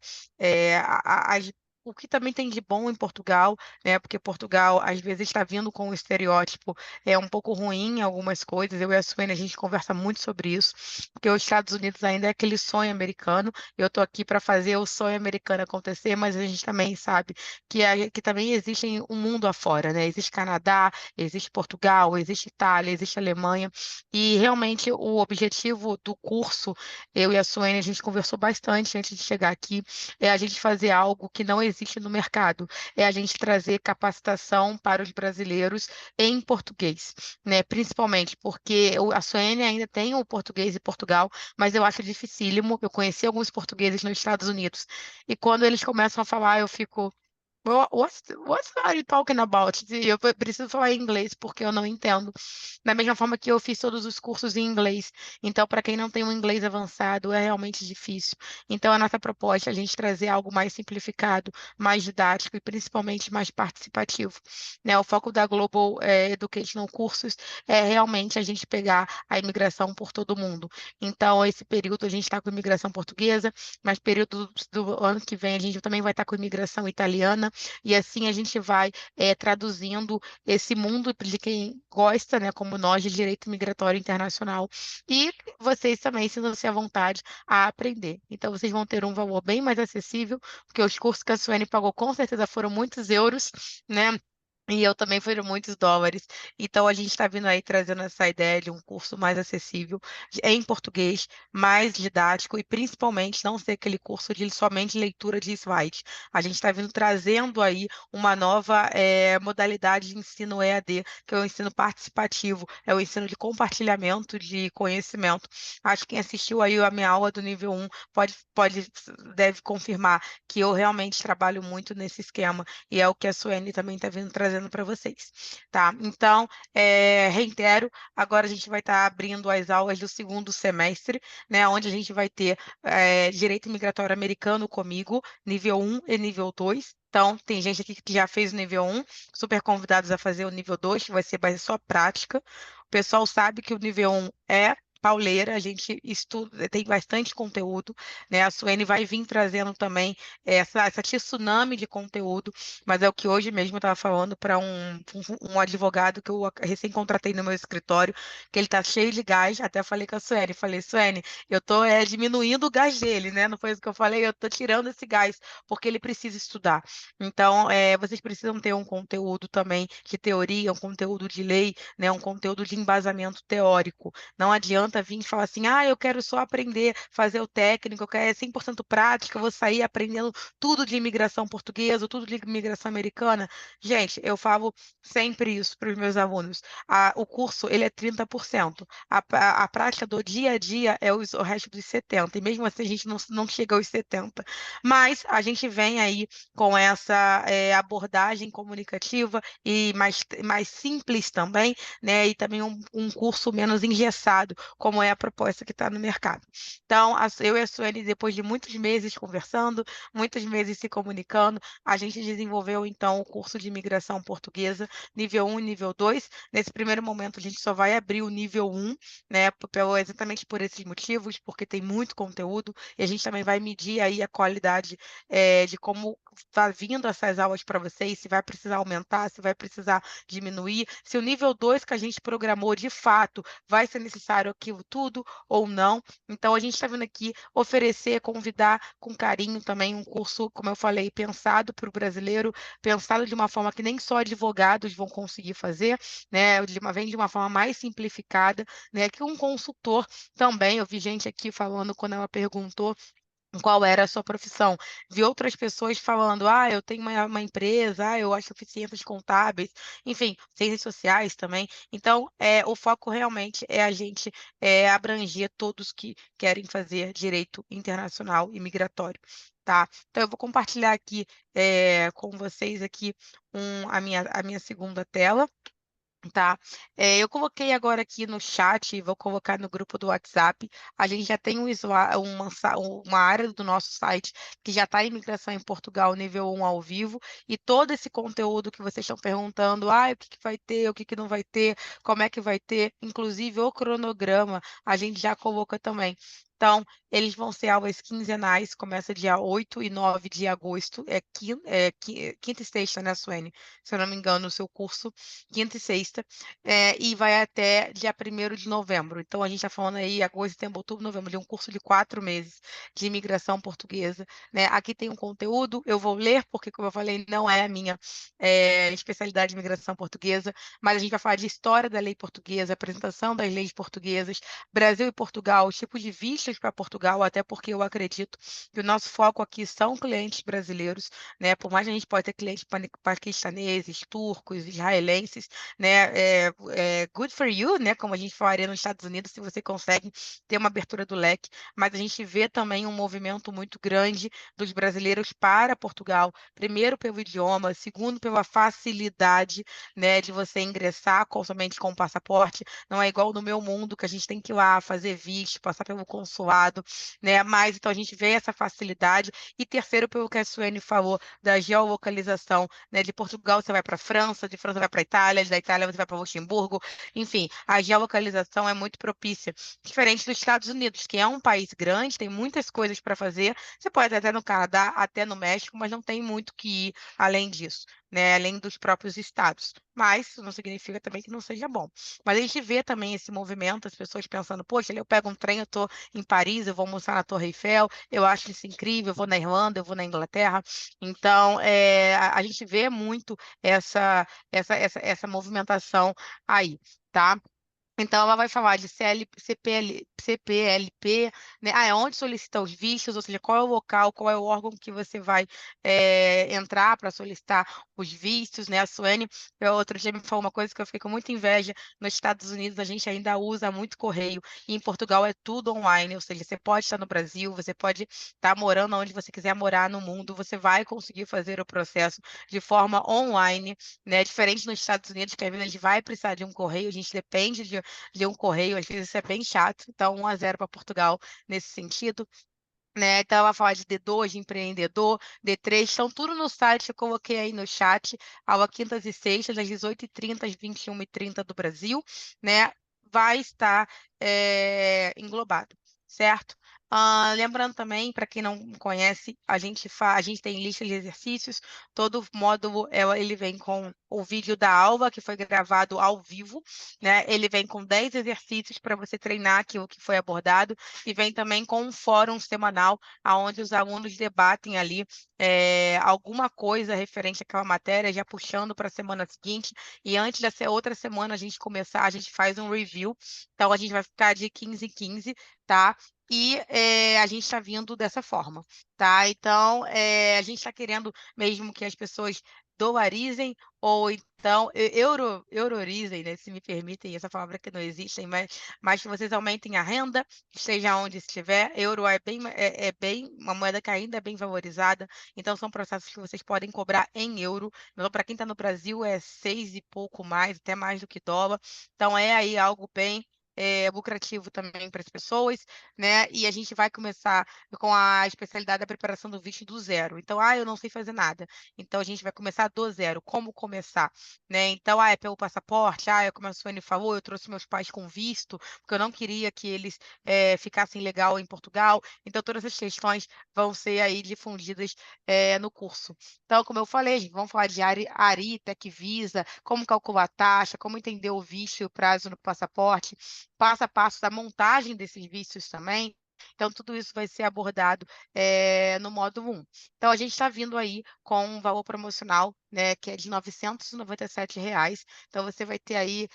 o que também tem de bom em Portugal, né? Porque Portugal às vezes está vindo com um estereótipo um pouco ruim em algumas coisas. Eu e a Suene, a gente conversa muito sobre isso, porque os Estados Unidos ainda é aquele sonho americano. Eu estou aqui para fazer o sonho americano acontecer, mas a gente também sabe que também existe um mundo afora, né? Existe Canadá, existe Portugal, existe Itália, existe Alemanha, e realmente o objetivo do curso, eu e a Suene, a gente conversou bastante antes de chegar aqui, é a gente fazer algo que não existe no mercado, é a gente trazer capacitação para os brasileiros em português, né? Principalmente porque a Suene ainda tem o português de Portugal, mas eu acho dificílimo. Eu conheci alguns portugueses nos Estados Unidos e quando eles começam a falar, eu fico what are you talking about? E eu preciso falar em inglês porque eu não entendo. Da mesma forma que eu fiz todos os cursos em inglês. Então, para quem não tem um inglês avançado, é realmente difícil. Então, a nossa proposta é a gente trazer algo mais simplificado, mais didático e principalmente mais participativo, né? O foco da Global Educational Cursos é realmente a gente pegar a imigração por todo mundo. Então, esse período a gente está com imigração portuguesa, mas período do ano que vem a gente também vai estar com imigração italiana, e assim a gente vai traduzindo esse mundo de quem gosta, né, como nós, de direito migratório internacional. E vocês também sintam-se à vontade a aprender. Então, vocês vão ter um valor bem mais acessível, porque os cursos que a Suene pagou com certeza foram muitos euros, né? E eu também foram muitos dólares. Então, a gente está vindo aí trazendo essa ideia de um curso mais acessível, em português, mais didático e principalmente não ser aquele curso de somente leitura de slide. A gente está vindo trazendo aí uma nova modalidade de ensino EAD, que é o ensino participativo, é o ensino de compartilhamento de conhecimento. Acho que quem assistiu aí a minha aula do nível 1 deve confirmar que eu realmente trabalho muito nesse esquema e é o que a Suene também está vindo trazendo para vocês, tá? Então, reitero, agora a gente vai estar abrindo as aulas do segundo semestre, né? Onde a gente vai ter Direito Migratório Americano comigo, nível 1 e nível 2. Então, tem gente aqui que já fez o nível 1, super convidados a fazer o nível 2, que vai ser só prática. O pessoal sabe que o nível 1 é pauleira, a gente estuda, tem bastante conteúdo, né? A Suene vai vir trazendo também essa tsunami de conteúdo, mas é o que hoje mesmo eu estava falando para um advogado que eu recém contratei no meu escritório, que ele está cheio de gás, até falei com a Suene, falei, Suene, eu estou diminuindo o gás dele, né? Não foi isso que eu falei, eu estou tirando esse gás, porque ele precisa estudar. Então, vocês precisam ter um conteúdo também de teoria, um conteúdo de lei, né? Um conteúdo de embasamento teórico. Não adianta vir e falar assim, eu quero só aprender, fazer o técnico, eu quero 100% prática, eu vou sair aprendendo tudo de imigração portuguesa, tudo de imigração americana. Gente, eu falo sempre isso para os meus alunos. O curso, ele é 30%. A prática do dia a dia é o resto dos 70%. E mesmo assim, a gente não chega aos 70%. Mas a gente vem aí com essa abordagem comunicativa e mais simples também, né? E também um curso menos engessado, como é a proposta que está no mercado. Então, eu e a Sueli, depois de muitos meses conversando, muitos meses se comunicando, a gente desenvolveu, então, o curso de imigração portuguesa, nível 1 e nível 2. Nesse primeiro momento, a gente só vai abrir o nível 1, né? Exatamente por esses motivos, porque tem muito conteúdo, e a gente também vai medir aí a qualidade de como está vindo essas aulas para vocês, se vai precisar aumentar, se vai precisar diminuir, se o nível 2 que a gente programou de fato vai ser necessário aquilo tudo ou não. Então, a gente está vindo aqui oferecer, convidar com carinho também um curso, como eu falei, pensado para o brasileiro, pensado de uma forma que nem só advogados vão conseguir fazer, né? Vem de uma forma mais simplificada, né? Que um consultor também, eu vi gente aqui falando quando ela perguntou qual era a sua profissão. Vi outras pessoas falando, eu tenho uma empresa, eu acho eficiências contábeis, enfim, ciências sociais também. Então, o foco realmente é a gente abranger todos que querem fazer direito internacional e migratório. Tá? Então, eu vou compartilhar aqui com vocês aqui a minha segunda tela. Tá, eu coloquei agora aqui no chat, vou colocar no grupo do WhatsApp. A gente já tem uma área do nosso site que já está em imigração em Portugal, nível 1 ao vivo, e todo esse conteúdo que vocês estão perguntando, o que vai ter, o que não vai ter, como é que vai ter, inclusive o cronograma, a gente já coloca também. Então, eles vão ser aulas quinzenais, começa dia 8 e 9 de agosto, quinta e sexta, né, Suene? Se eu não me engano, o seu curso quinta e sexta, e vai até dia 1º de novembro. Então, a gente está falando aí agosto, setembro, outubro, novembro, de um curso de 4 meses de imigração portuguesa, né? Aqui tem um conteúdo, eu vou ler, porque, como eu falei, não é a minha especialidade de imigração portuguesa, mas a gente vai falar de história da lei portuguesa, apresentação das leis portuguesas, Brasil e Portugal, os tipos de vistos para Portugal, até porque eu acredito que o nosso foco aqui são clientes brasileiros, né? Por mais que a gente pode ter clientes paquistaneses, turcos, israelenses, né? Good for you, né? Como a gente falaria nos Estados Unidos, se você consegue ter uma abertura do leque, mas a gente vê também um movimento muito grande dos brasileiros para Portugal, primeiro pelo idioma, segundo pela facilidade, né, de você ingressar somente com o passaporte. Não é igual no meu mundo que a gente tem que ir lá fazer visto, passar pelo consulado, né? Mas então a gente vê essa facilidade. E terceiro, pelo que a Suene falou da geolocalização, né? De Portugal você vai para a França, de França vai para a Itália, da Itália você vai para Luxemburgo. Enfim, a geolocalização é muito propícia. Diferente dos Estados Unidos, que é um país grande, tem muitas coisas para fazer. Você pode até no Canadá, até no México, mas não tem muito que ir além disso, né? Além dos próprios estados. Mas isso não significa também que não seja bom. Mas a gente vê também esse movimento, as pessoas pensando, poxa, eu pego um trem, eu estou em Paris, eu vou almoçar na Torre Eiffel, eu acho isso incrível, eu vou na Irlanda, eu vou na Inglaterra. Então, a gente vê muito essa movimentação aí, tá? Então, ela vai falar de CPLP, né? É onde solicita os vistos, ou seja, qual é o local, qual é o órgão que você vai entrar para solicitar os vistos, né? A Suene, outro dia me falou uma coisa que eu fiquei com muita inveja. Nos Estados Unidos, a gente ainda usa muito correio, e em Portugal é tudo online, ou seja, você pode estar no Brasil, você pode estar morando onde você quiser morar no mundo, você vai conseguir fazer o processo de forma online, né? Diferente nos Estados Unidos, que às vezes a gente vai precisar de um correio, a gente depende de um correio, às vezes isso é bem chato. Então, 1-0 para Portugal nesse sentido. Né? Então, ela fala de D2, de empreendedor, D3, estão tudo no site, eu coloquei aí no chat, aula quintas e sextas, das 18h30 às 21h30 do Brasil, né? vai estar englobado, certo? Lembrando também, para quem não conhece, a gente tem lista de exercícios, todo módulo ele vem com o vídeo da aula, que foi gravado ao vivo, né? Ele vem com 10 exercícios para você treinar aquilo que foi abordado, e vem também com um fórum semanal, onde os alunos debatem ali alguma coisa referente àquela matéria, já puxando para a semana seguinte, e antes dessa outra semana a gente começar, a gente faz um review, então a gente vai ficar de 15 em 15, tá? E a gente está vindo dessa forma, tá? Então, a gente está querendo mesmo que as pessoas dolarizem ou então eurorizem, né? Se me permitem essa palavra que não existe, mas que vocês aumentem a renda, esteja onde estiver. Euro é bem uma moeda que ainda é bem valorizada, então são processos que vocês podem cobrar em euro. Então, para quem está no Brasil, é 6 e pouco mais, até mais do que dólar. Então, é aí algo bem lucrativo também para as pessoas, né? E a gente vai começar com a especialidade da preparação do visto do zero. Então, eu não sei fazer nada. Então, a gente vai começar do zero. Como começar, né? Então, é pelo passaporte. Como a Suene falou, eu trouxe meus pais com visto, porque eu não queria que eles ficassem legal em Portugal. Então, todas essas questões vão ser aí difundidas no curso. Então, como eu falei, gente, vamos falar de ARI, Tecvisa, como calcular a taxa, como entender o visto e o prazo no passaporte, passo a passo da montagem desses vícios também. Então, tudo isso vai ser abordado no módulo 1. Então, a gente está vindo aí com um valor promocional, né, que é de R$ 997. Então, você vai ter aí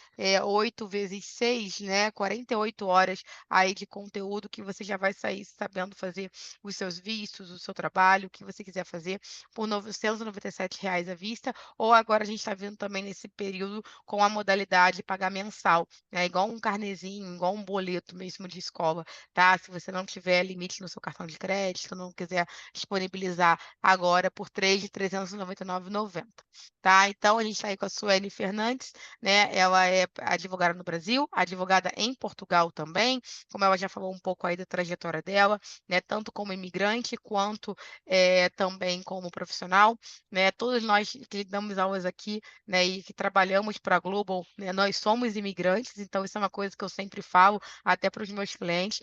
8 vezes 6, né, 48 horas aí de conteúdo que você já vai sair sabendo fazer os seus vícios, o seu trabalho, o que você quiser fazer, por R$ 997 à vista. Ou agora a gente está vindo também nesse período com a modalidade pagar mensal, né, igual um carnezinho, igual um boleto mesmo de escola, tá? Se você não tiver limite no seu cartão de crédito, não quiser disponibilizar agora por 3 de R$ 399,90, tá? Então, a gente está aí com a Suene Fernandes, né? Ela é advogada no Brasil, advogada em Portugal também, como ela já falou um pouco aí da trajetória dela, né? Tanto como imigrante quanto também como profissional, né? Todos nós que damos aulas aqui, né, e que trabalhamos para a Global, né, nós somos imigrantes, então isso é uma coisa que eu sempre falo, até para os meus clientes.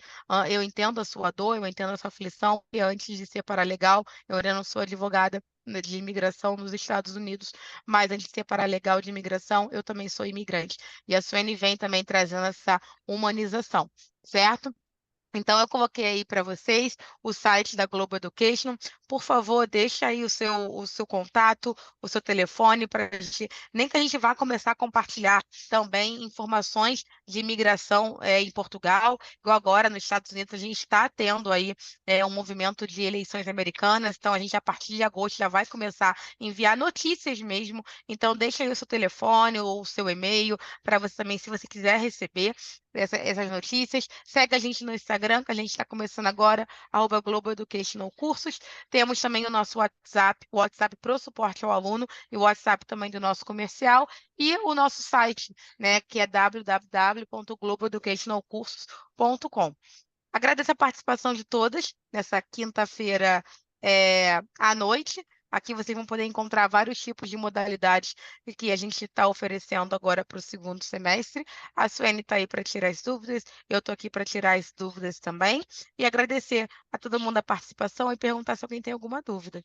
Eu entendo a sua dor, eu entendo a sua aflição, e antes de ser paralegal, eu ainda não sou advogada, né, de imigração nos Estados Unidos, mas antes de ser paralegal de imigração, eu também sou imigrante. E a Suene vem também trazendo essa humanização, certo? Então, eu coloquei aí para vocês o site da Global Education. Por favor, deixa aí o seu contato, o seu telefone, para a gente, nem que a gente vá começar a compartilhar também informações de imigração em Portugal, igual agora nos Estados Unidos a gente está tendo aí um movimento de eleições americanas, então a gente a partir de agosto já vai começar a enviar notícias mesmo. Então, deixa aí o seu telefone ou o seu e-mail para você também, se você quiser receber essas notícias. Segue a gente no Instagram, que a gente está começando agora, @Global Educational Cursos. Temos também o nosso WhatsApp, o WhatsApp para o suporte ao aluno, e o WhatsApp também do nosso comercial, e o nosso site, né, que é www.globaleducationalcursos.com. Agradeço a participação de todas nessa quinta-feira à noite. Aqui vocês vão poder encontrar vários tipos de modalidades que a gente está oferecendo agora para o segundo semestre. A Suene está aí para tirar as dúvidas, eu estou aqui para tirar as dúvidas também. E agradecer a todo mundo a participação e perguntar se alguém tem alguma dúvida.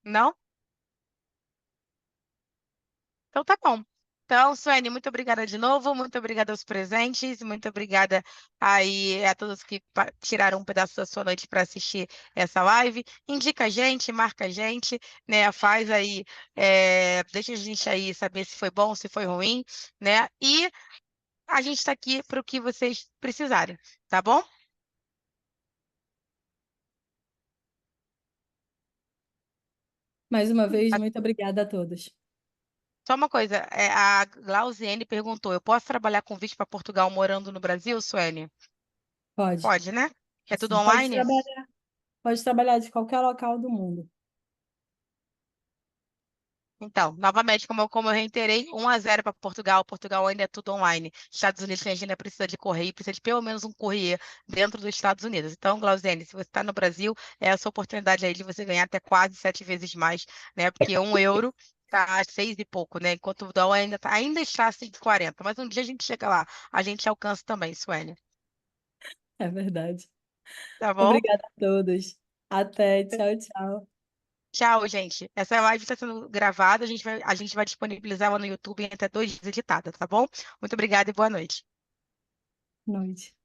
Não? Então tá bom. Então, Suene, muito obrigada de novo, muito obrigada aos presentes, muito obrigada aí a todos que tiraram um pedaço da sua noite para assistir essa live. Indica a gente, marca a gente, né? Faz aí, deixa a gente aí saber se foi bom, se foi ruim, né? E a gente está aqui para o que vocês precisarem, tá bom? Mais uma vez, muito obrigada a todos. Só uma coisa, a Glauziene perguntou: eu posso trabalhar com visto para Portugal morando no Brasil, Suene? Pode. Pode, né? É tudo Sim, online? pode trabalhar de qualquer local do mundo. Então, novamente, como eu reiterei, 1-0 para Portugal. Portugal ainda é tudo online. Estados Unidos ainda precisa de correio, precisa de pelo menos um courier dentro dos Estados Unidos. Então, Glauziane, se você está no Brasil, é essa oportunidade aí de você ganhar até quase 7 vezes mais, né? Porque 1 euro está a 6 e pouco, né? Enquanto o dólar ainda está a 5,40. Mas um dia a gente chega lá, a gente alcança também, Suênia. É verdade. Tá bom? Obrigada a todos. Até, tchau, tchau. Tchau, gente. Essa live está sendo gravada, a gente vai disponibilizar ela no YouTube em até 2 dias editada, tá bom? Muito obrigada e boa noite. Noite.